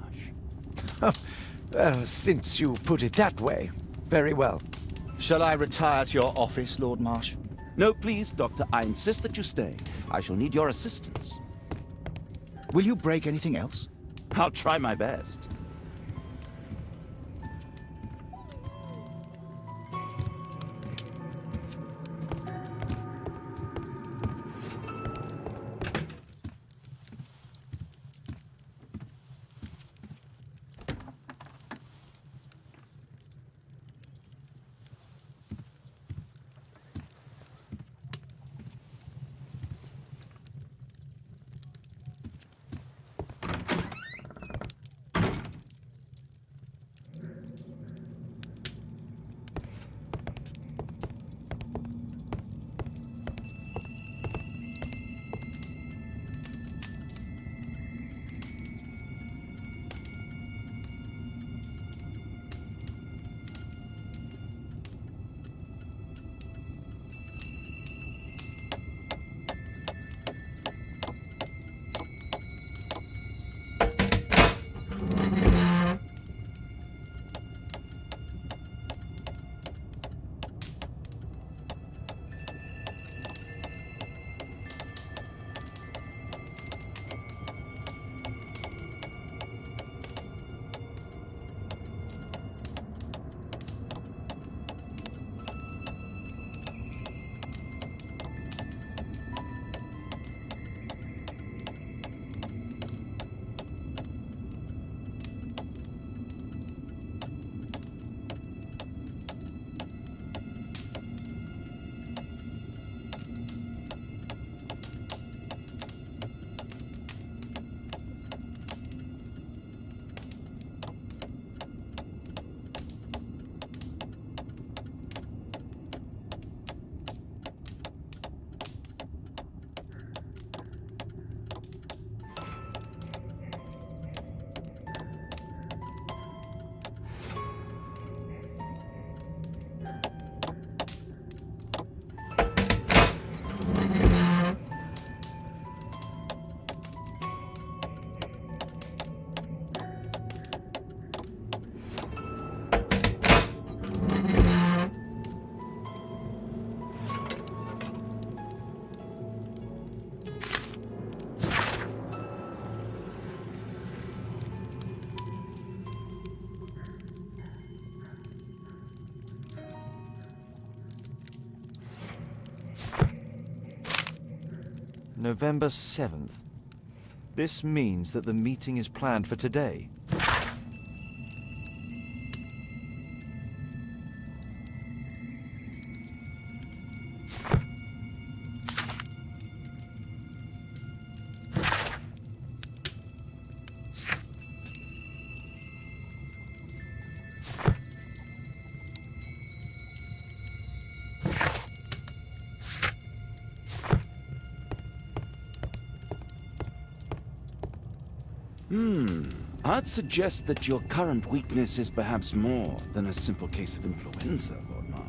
Well, since you put it that way, very well. Shall I retire to your office, Lord Marsh? No, please, Doctor. I insist that you stay. I shall need your assistance. Will you break anything else? I'll try my best. November 7th. This means that the meeting is planned for today. I'd suggest that your current weakness is perhaps more than a simple case of influenza, Lord Marsh.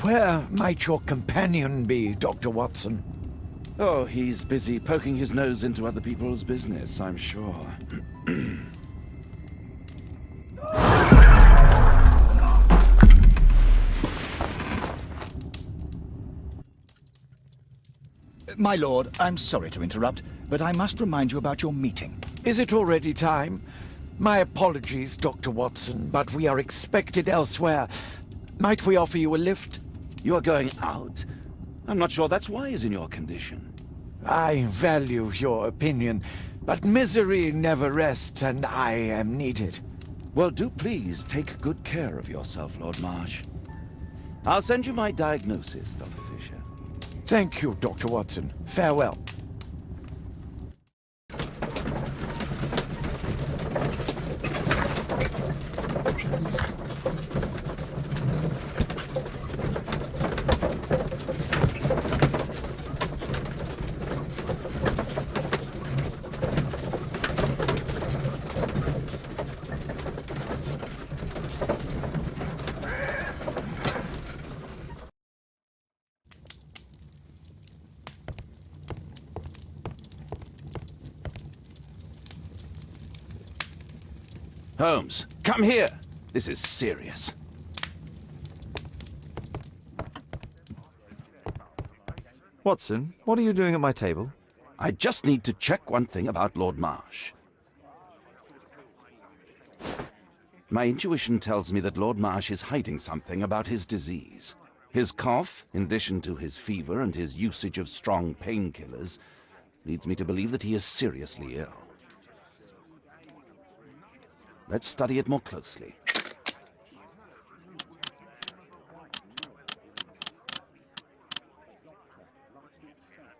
Where might your companion be, Dr. Watson? Oh, he's busy poking his nose into other people's business, I'm sure. My lord, I'm sorry to interrupt, but I must remind you about your meeting. Is it already time? My apologies, Dr. Watson, but we are expected elsewhere. Might we offer you a lift? You are going out? I'm not sure that's wise in your condition. I value your opinion, but misery never rests, and I am needed. Well, do please take good care of yourself, Lord Marsh. I'll send you my diagnosis, Dr. Fisher. Thank you, Dr. Watson. Farewell. Holmes, come here! This is serious. Watson, what are you doing at my table? I just need to check one thing about Lord Marsh. My intuition tells me that Lord Marsh is hiding something about his disease. His cough, in addition to his fever and his usage of strong painkillers, leads me to believe that he is seriously ill. Let's study it more closely.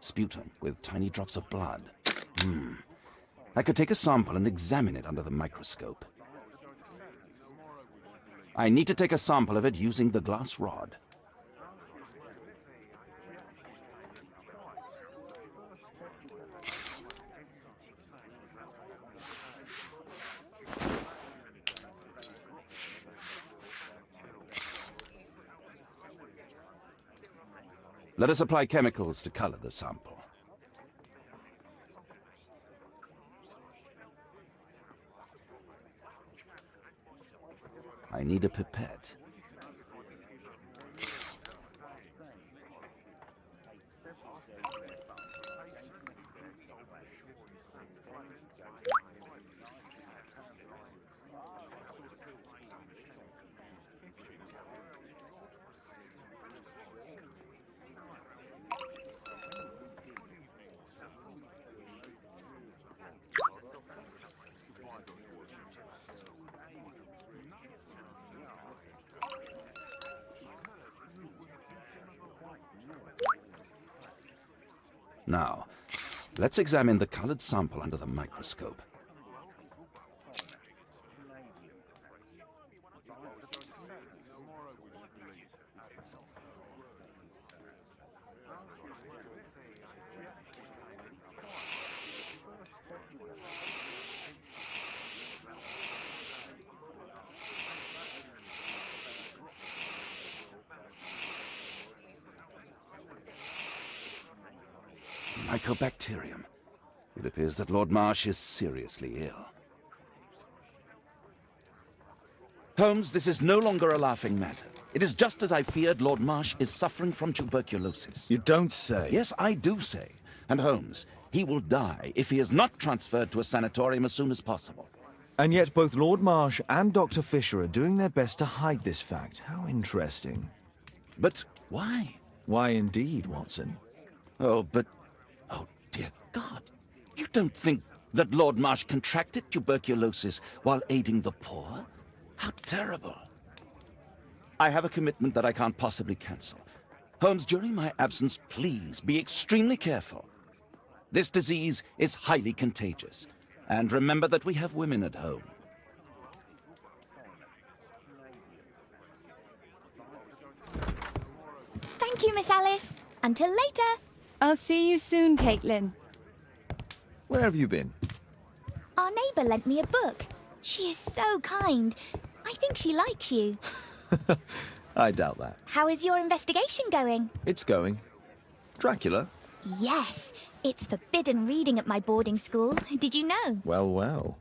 Sputum with tiny drops of blood. I could take a sample and examine it under the microscope. I need to take a sample of it using the glass rod. Let us apply chemicals to color the sample. I need a pipette. Now, let's examine the colored sample under the microscope. Mycobacterium. It appears that Lord Marsh is seriously ill. Holmes, this is no longer a laughing matter. It is just as I feared. Lord Marsh is suffering from tuberculosis. You don't say. Yes, I do say. And Holmes, he will die if he is not transferred to a sanatorium as soon as possible. And yet both Lord Marsh and Dr. Fisher are doing their best to hide this fact. How interesting. But why? Why indeed, Watson? Oh, dear God, you don't think that Lord Marsh contracted tuberculosis while aiding the poor? How terrible. I have a commitment that I can't possibly cancel. Holmes, during my absence, please be extremely careful. This disease is highly contagious. And remember that we have women at home. Thank you, Miss Alice. Until later. I'll see you soon, Caitlin. Where have you been? Our neighbour lent me a book. She is so kind. I think she likes you. I doubt that. How is your investigation going? It's going. Dracula? Yes, it's forbidden reading at my boarding school. Did you know? Well, well.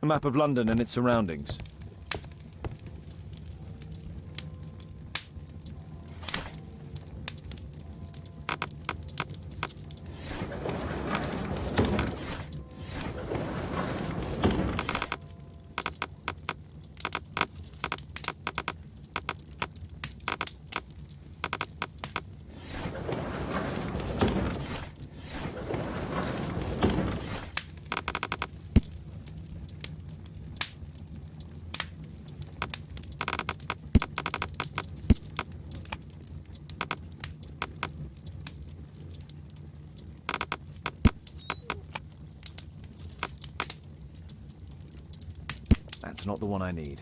A map of London and its surroundings. That's not the one I need.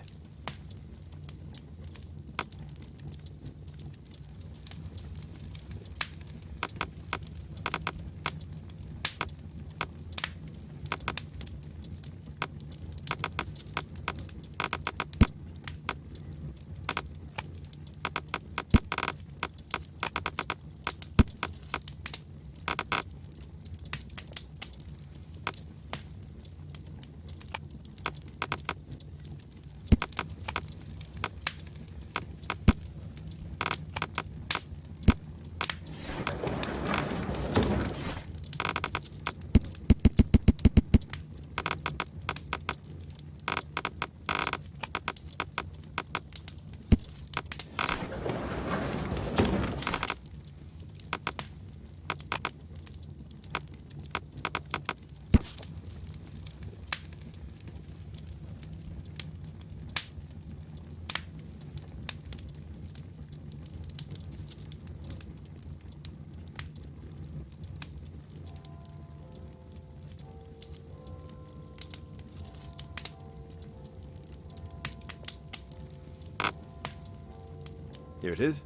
Here it is.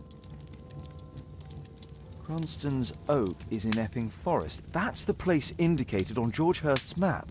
Cronston's Oak is in Epping Forest. That's the place indicated on George Hurst's map.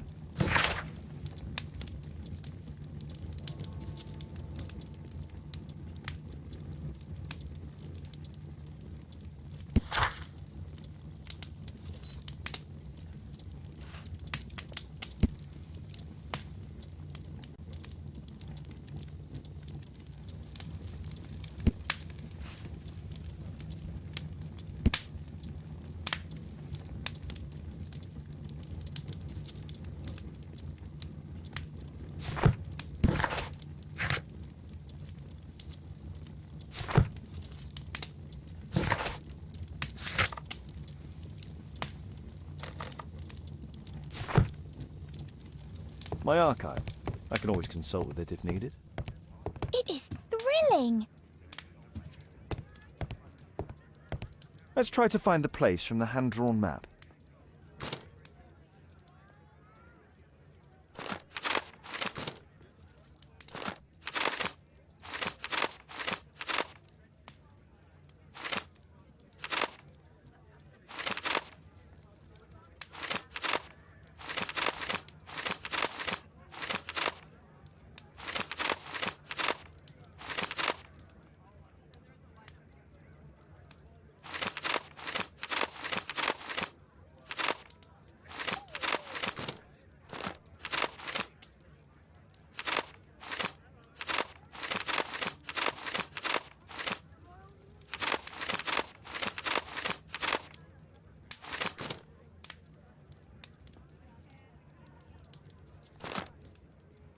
My archive. I can always consult with it if needed. It is thrilling. Let's try to find the place from the hand-drawn map.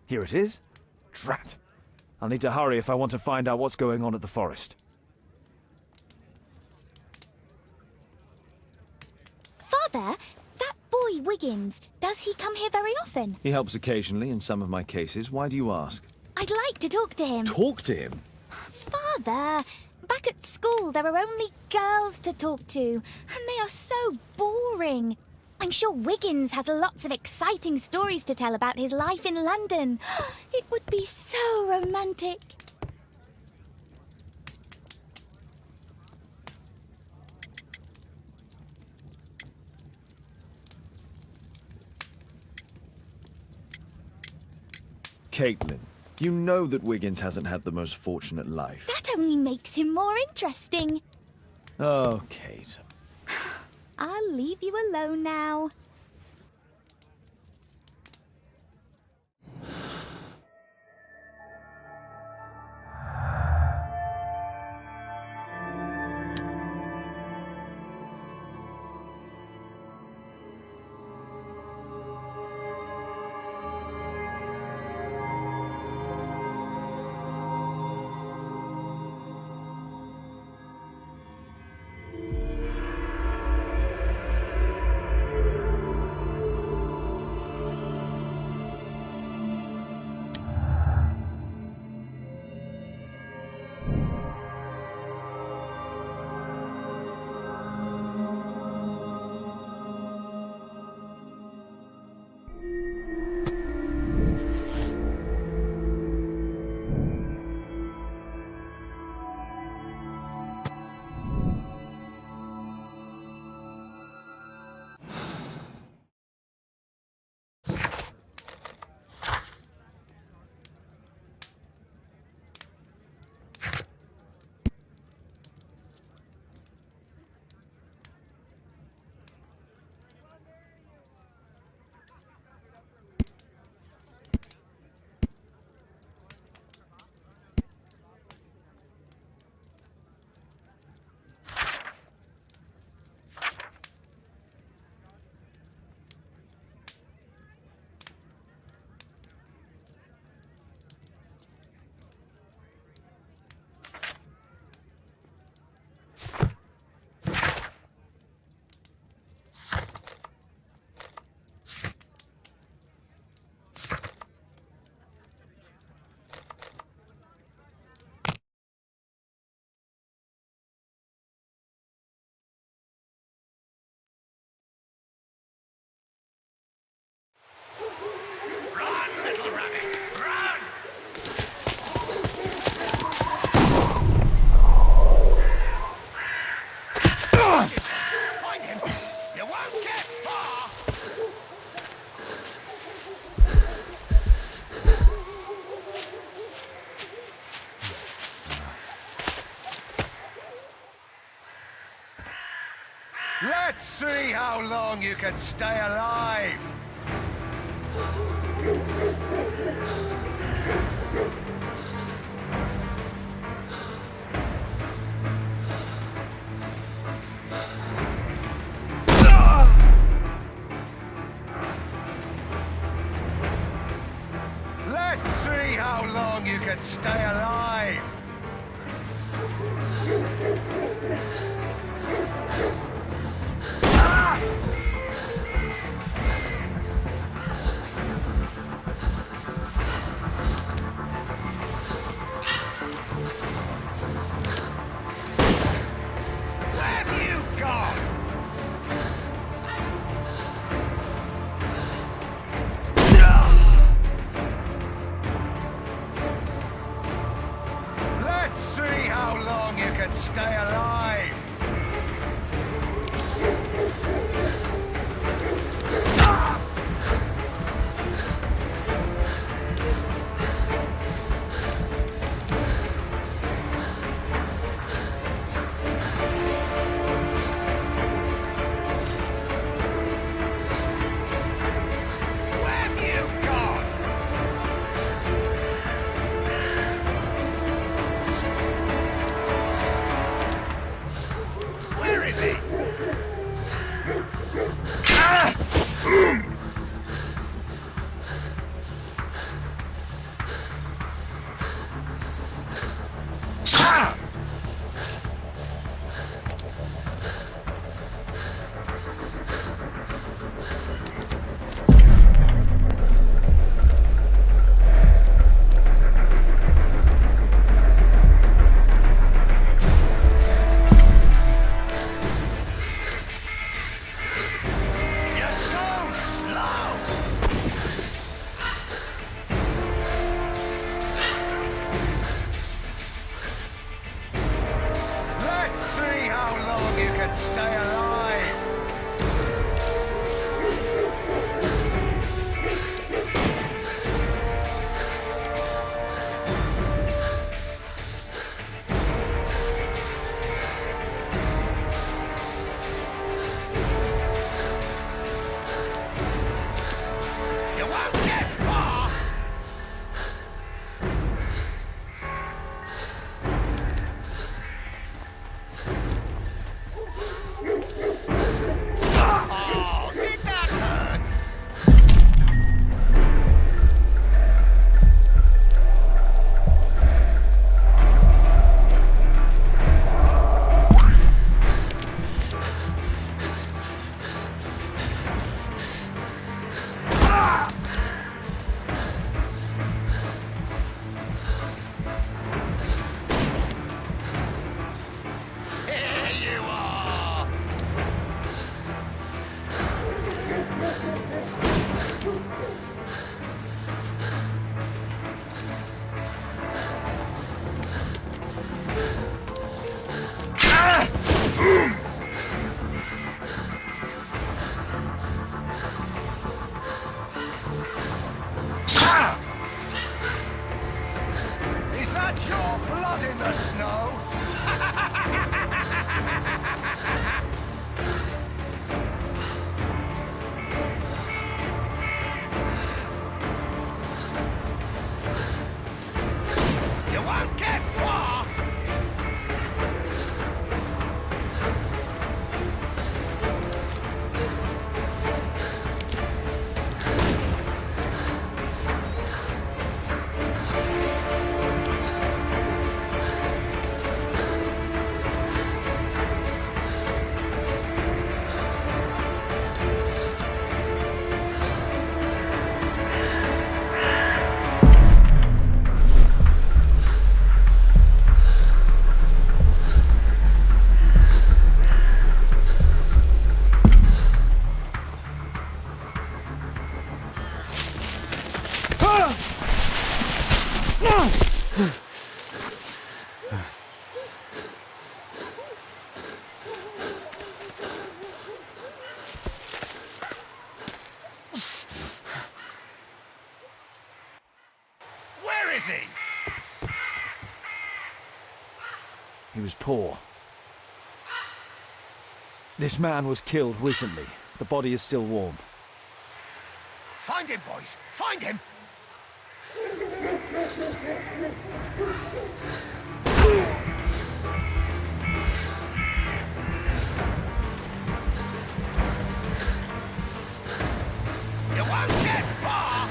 Here it is. Drat. I'll need to hurry if I want to find out what's going on at the forest. Father, that boy Wiggins, does he come here very often? He helps occasionally in some of my cases. Why do you ask? I'd like to talk to him. Talk to him? Father, back at school there are only girls to talk to, and they are so boring. I'm sure Wiggins has lots of exciting stories to tell about his life in London. It would be so romantic. Caitlin, you know that Wiggins hasn't had the most fortunate life. That only makes him more interesting. Oh, Kate. I'll leave you alone now. Let's see how long you can stay alive! Let's see how long you can stay alive! Stay alive! Stay alive! You won't get far! Oh, did that hurt? Here you are! Is that your blood in the snow? You won't get far! Where is he? He was poor. This man was killed recently. The body is still warm. Find him, boys! Find him! You won't get far!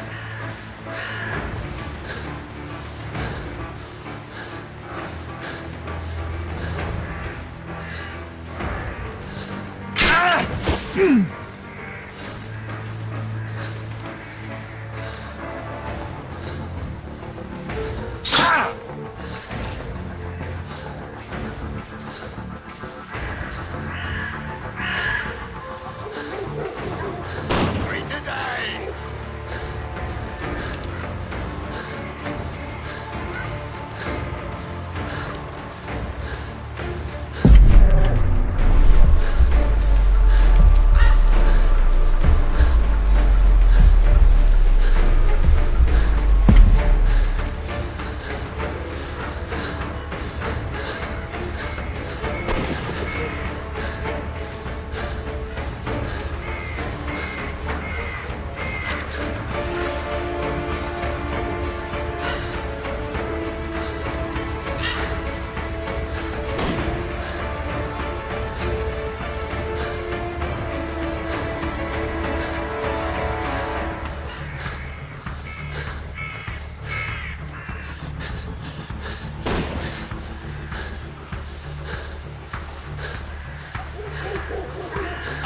Hungry today!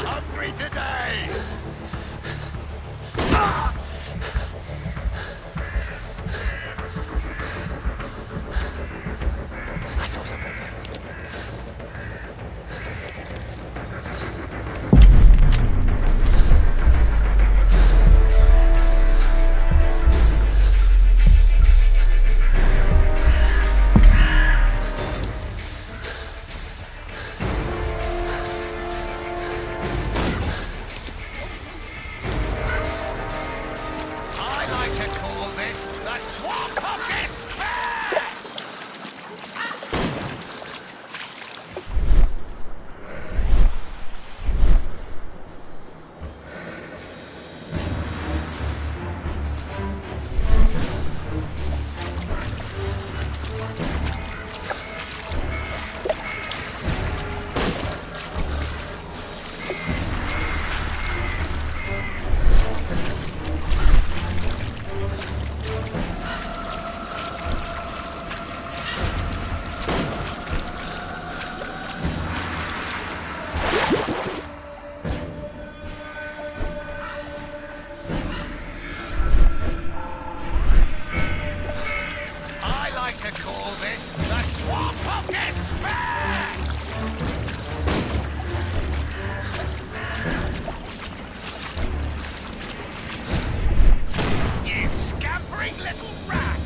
Hungry today! I saw something. I like to call this the swamp of despair! I like to call this the swamp of despair! You scampering little rat!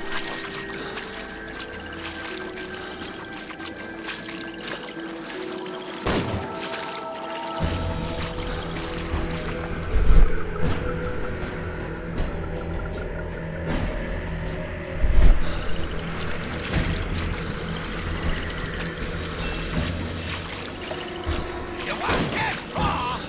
I saw something. You won't get far!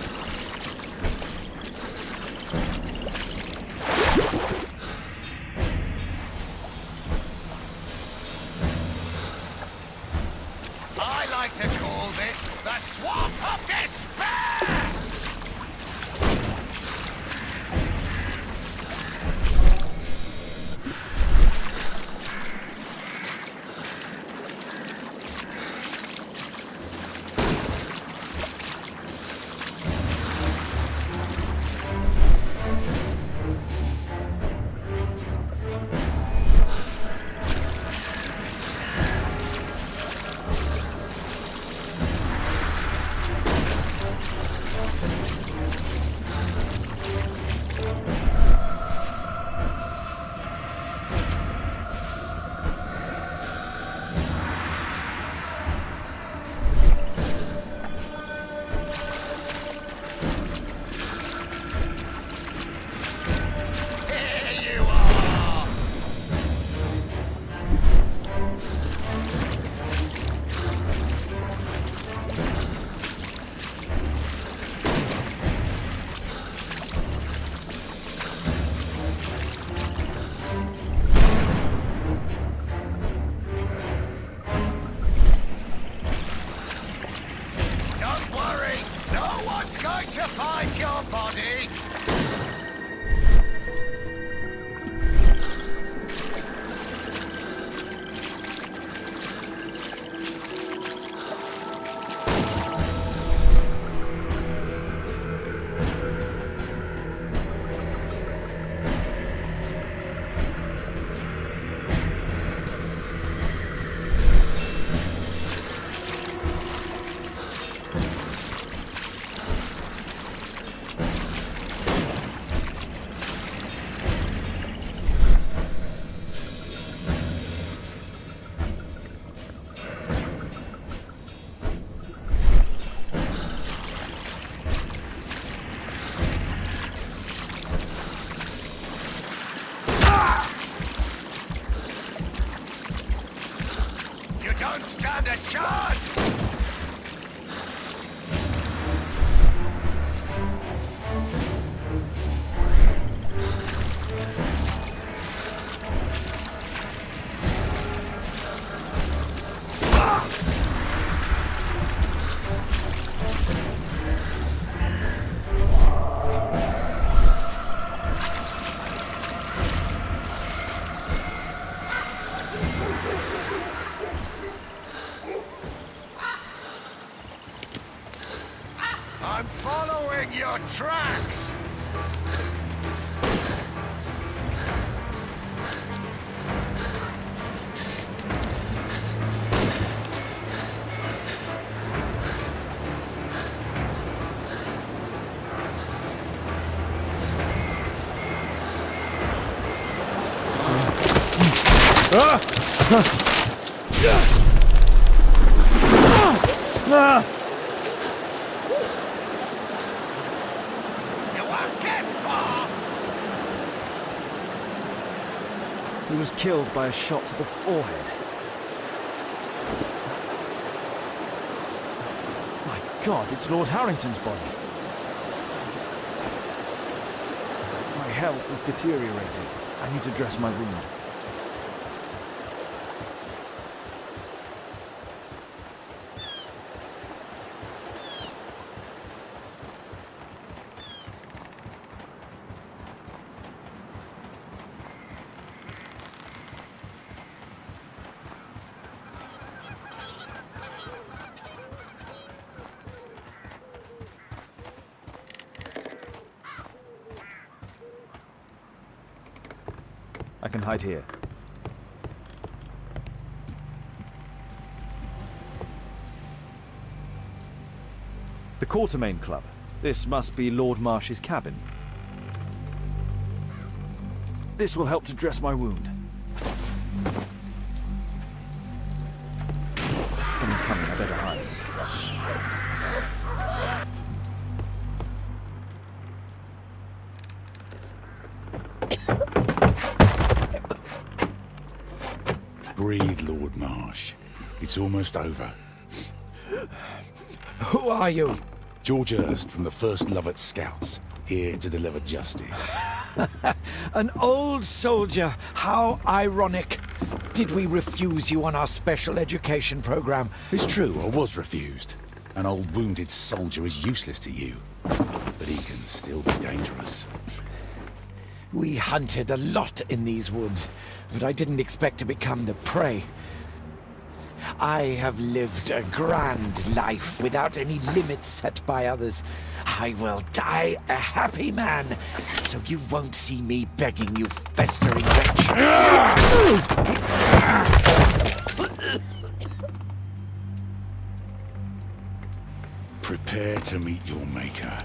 I like to call this the swamp of despair! don't stand a chance! I'm following your tracks! He was killed by a shot to the forehead. My God, it's Lord Harrington's body. My health is deteriorating. I need to dress my wound. I can hide here. The Quartermain Club. This must be Lord Marsh's cabin. This will help to dress my wound. Someone's coming, I better hide. Breathe, Lord Marsh. It's almost over. Who are you? George Hurst from the 1st Lovat Scouts, here to deliver justice. An old soldier. How ironic. Did we refuse you on our special education program? It's true, I was refused. An old wounded soldier is useless to you, but he can still be dangerous. We hunted a lot in these woods, but I didn't expect to become the prey. I have lived a grand life without any limits set by others. I will die a happy man, so you won't see me begging, you festering wretch. Prepare to meet your maker.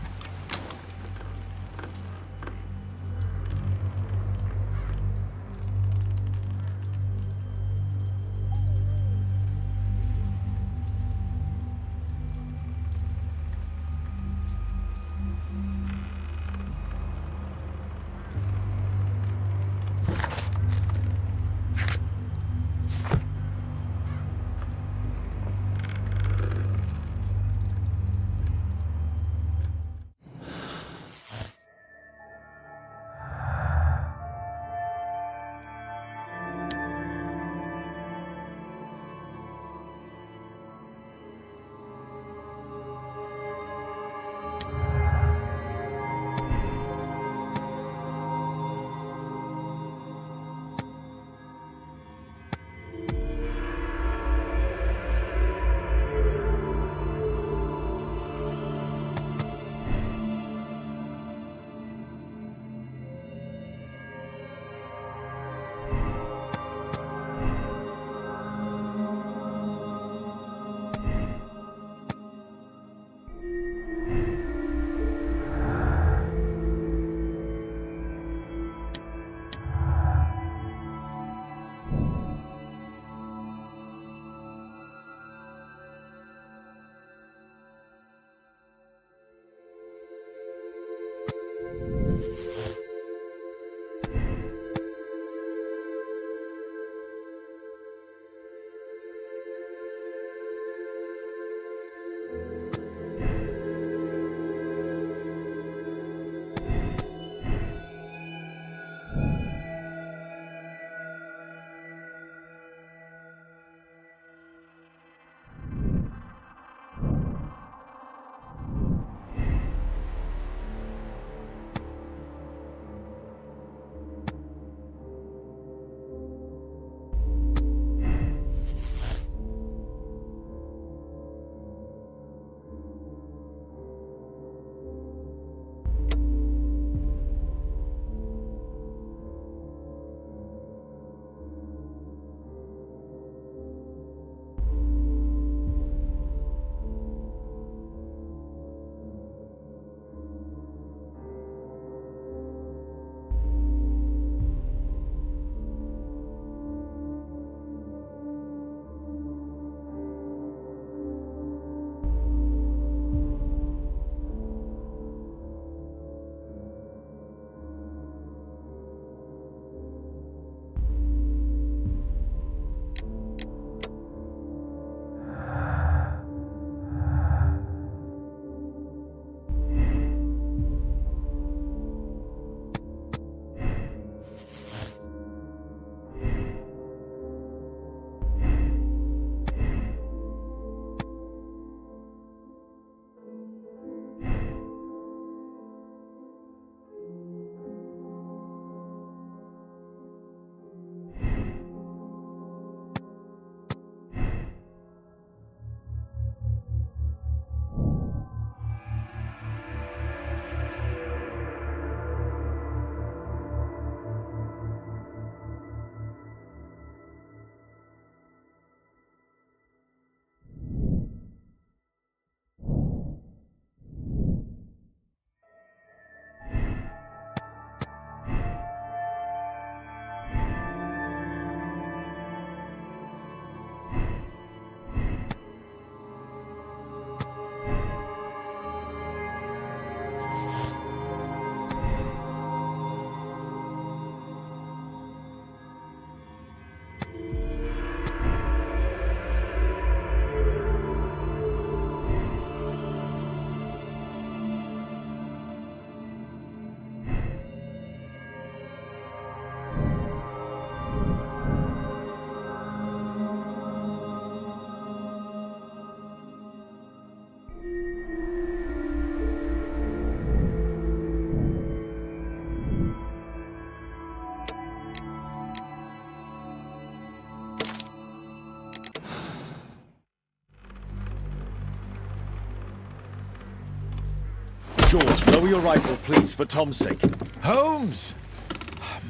George, lower your rifle, please, for Tom's sake. Holmes!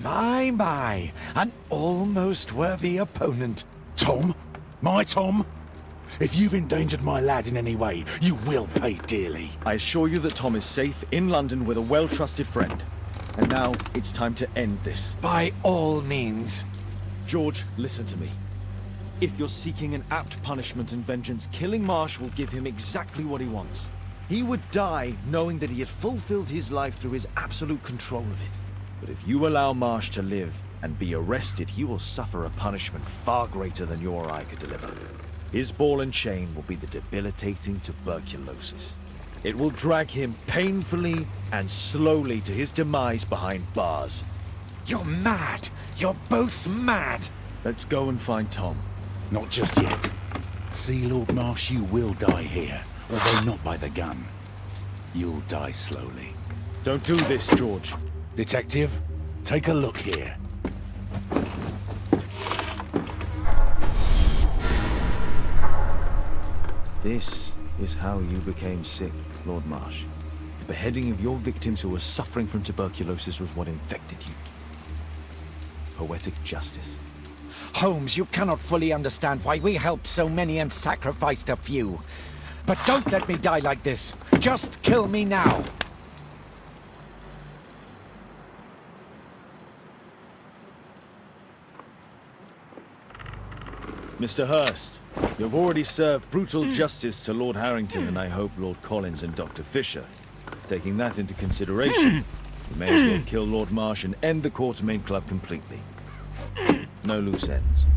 My, an almost worthy opponent. Tom? My Tom? If you've endangered my lad in any way, you will pay dearly. I assure you that Tom is safe in London with a well-trusted friend. And now, it's time to end this. By all means. George, listen to me. If you're seeking an apt punishment and vengeance, killing Marsh will give him exactly what he wants. He would die knowing that he had fulfilled his life through his absolute control of it. But if you allow Marsh to live and be arrested, he will suffer a punishment far greater than you or I could deliver. His ball and chain will be the debilitating tuberculosis. It will drag him painfully and slowly to his demise behind bars. You're mad! You're both mad! Let's go and find Tom. Not just yet. See, Lord Marsh, you will die here, although not by the gun. You'll die slowly. Don't do this, George. Detective, take a look here. This is how you became sick, Lord Marsh. The beheading of your victims who were suffering from tuberculosis was what infected you. Poetic justice. Holmes, you cannot fully understand why we helped so many and sacrificed a few. But don't let me die like this. Just kill me now. Mr. Hurst, you've already served brutal justice to Lord Harrington and I hope Lord Collins and Dr. Fisher. Taking that into consideration, you may as well kill Lord Marsh and end the Quartermain Club completely. No loose ends.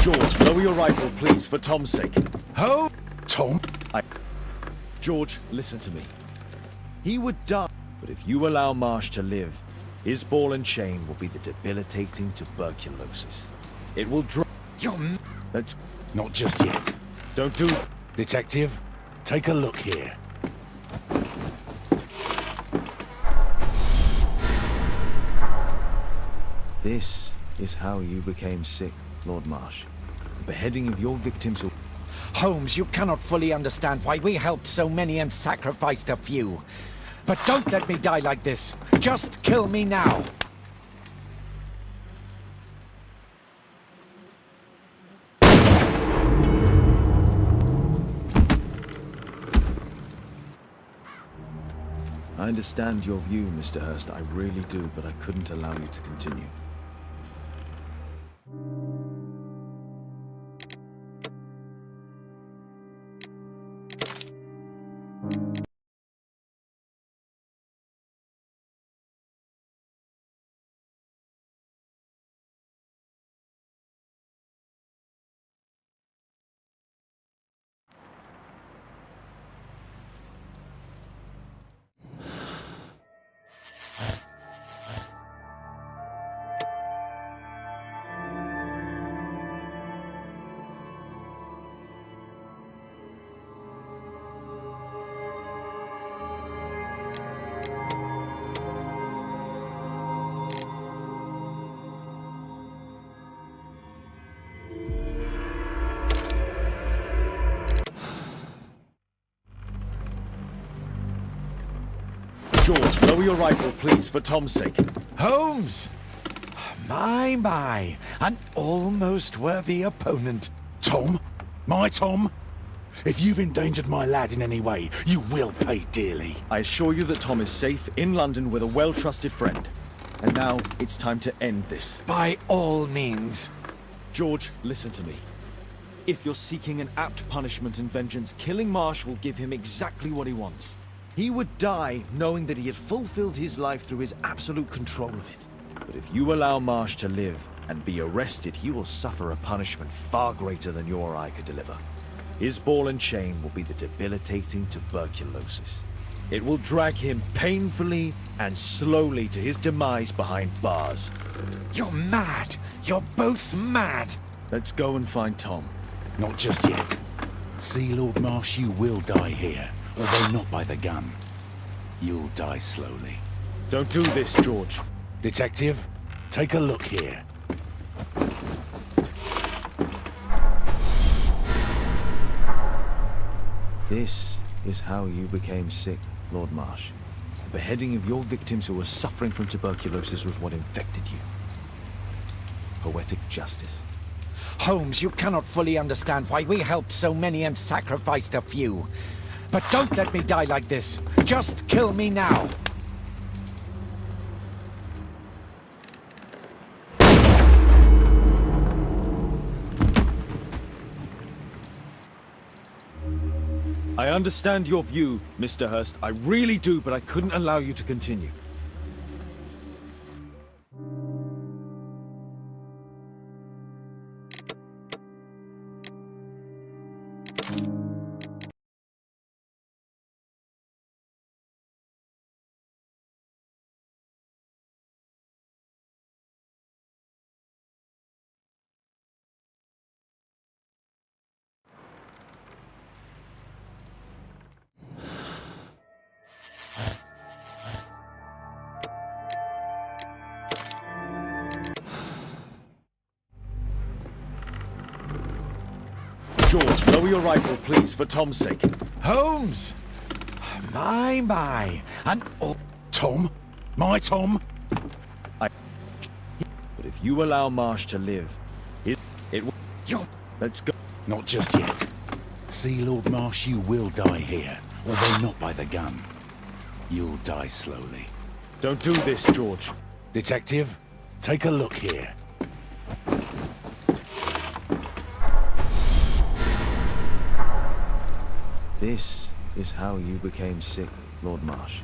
George, lower your rifle, please, for Tom's sake. Ho! Tom? George, listen to me. He would die, but if you allow Marsh to live, his ball and chain will be the debilitating tuberculosis. It will drop. Let's... Not just yet. Don't do... Detective, take a look here. This is how you became sick, Lord Marsh. The beheading of your victims who... Holmes, you cannot fully understand why we helped so many and sacrificed a few. But don't let me die like this. Just kill me now. I understand your view, Mr. Hurst. I really do, but I couldn't allow you to continue. George, lower your rifle, please, for Tom's sake. Holmes! My, an almost worthy opponent. Tom? My Tom? If you've endangered my lad in any way, you will pay dearly. I assure you that Tom is safe in London with a well-trusted friend. And now, it's time to end this. By all means. George, listen to me. If you're seeking an apt punishment and vengeance, killing Marsh will give him exactly what he wants. He would die knowing that he had fulfilled his life through his absolute control of it. But if you allow Marsh to live and be arrested, he will suffer a punishment far greater than you or I could deliver. His ball and chain will be the debilitating tuberculosis. It will drag him painfully and slowly to his demise behind bars. You're mad! You're both mad! Let's go and find Tom. Not just yet. See, Lord Marsh, you will die here, although not by the gun. You'll die slowly. Don't do this, George. Detective, take a look here. This is how you became sick, Lord Marsh. The beheading of your victims who were suffering from tuberculosis was what infected you. Poetic justice. Holmes, you cannot fully understand why we helped so many and sacrificed a few. But don't let me die like this. Just kill me now. I understand your view, Mr. Hurst. I really do, but I couldn't allow you to continue. George, lower your rifle, please, for Tom's sake. Holmes! My. And... Oh, Tom? My Tom? But if you allow Marsh to live, it will... Let's go. Not just yet. See, Lord Marsh, you will die here, although not by the gun. You'll die slowly. Don't do this, George. Detective, take a look here. This is how you became sick, Lord Marsh.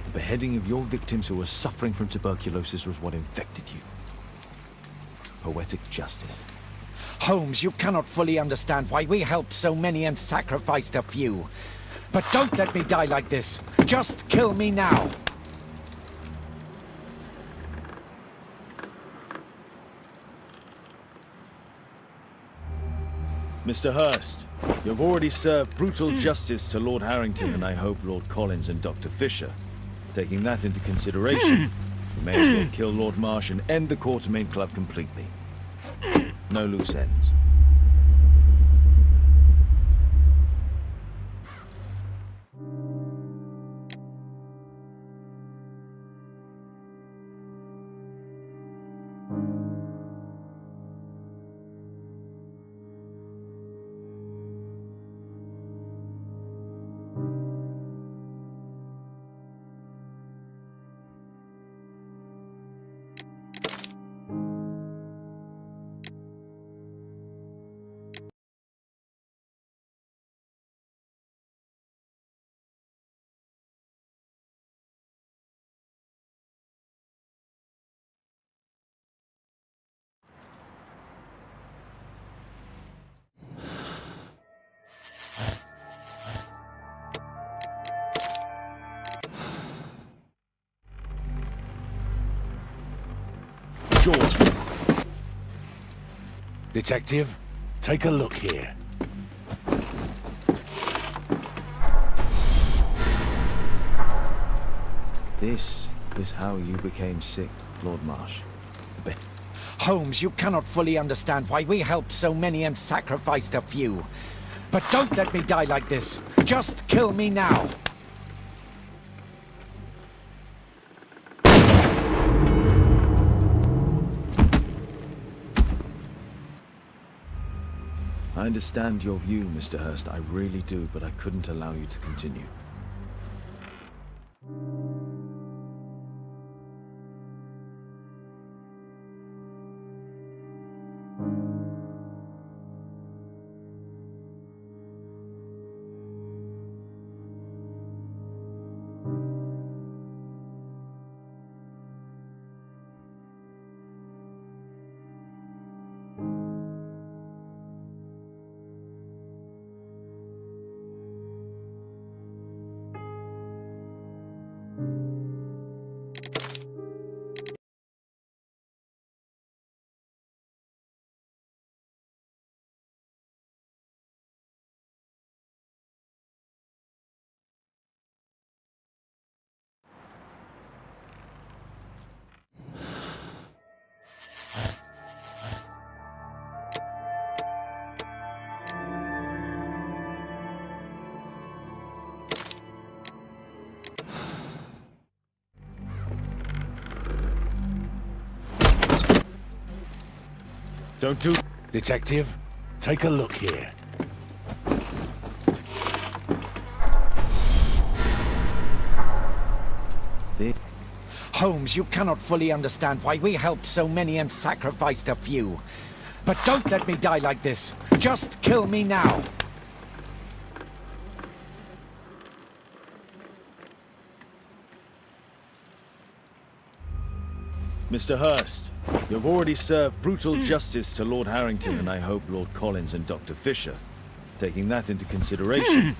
The beheading of your victims who were suffering from tuberculosis was what infected you. Poetic justice. Holmes, you cannot fully understand why we helped so many and sacrificed a few. But don't let me die like this. Just kill me now. Mr. Hurst, you've already served brutal justice to Lord Harrington and I hope Lord Collins and Dr. Fisher. Taking that into consideration, you may as well kill Lord Marsh and end the Quartermain Club completely. No loose ends. George. Detective, take a look here. This is how you became sick, Lord Marsh. Holmes, you cannot fully understand why we helped so many and sacrificed a few. But don't let me die like this. Just kill me now. I understand your view, Mr. Hurst. I really do, but I couldn't allow you to continue. Don't do... Detective, take a look here. Holmes, you cannot fully understand why we helped so many and sacrificed a few. But don't let me die like this. Just kill me now. Mr. Hurst, you've already served brutal justice to Lord Harrington and I hope Lord Collins and Dr. Fisher. Taking that into consideration, you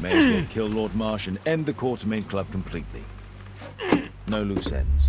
may as well kill Lord Marsh and end the Quartermain Club completely. No loose ends.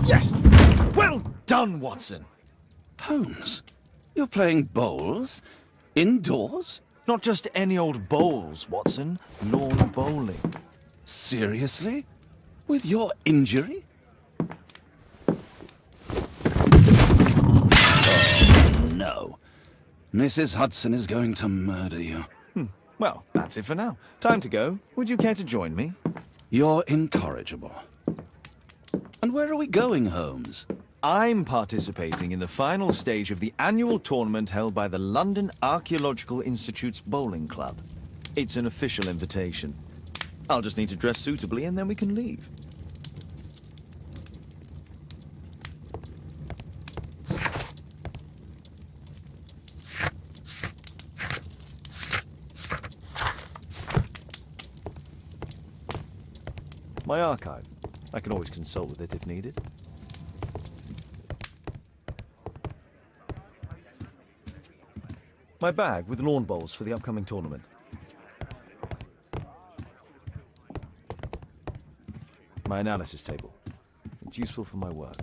Yes! Well done, Watson! Holmes, you're playing bowls? Indoors? Not just any old bowls, Watson. Lawn bowling. Seriously? With your injury? Oh, no. Mrs. Hudson is going to murder you. Well, that's it for now. Time to go. Would you care to join me? You're incorrigible. And where are we going, Holmes? I'm participating in the final stage of the annual tournament held by the London Archaeological Institute's Bowling Club. It's an official invitation. I'll just need to dress suitably and then we can leave. My archive. I can always consult with it if needed. My bag with lawn bowls for the upcoming tournament. My analysis table. It's useful for my work.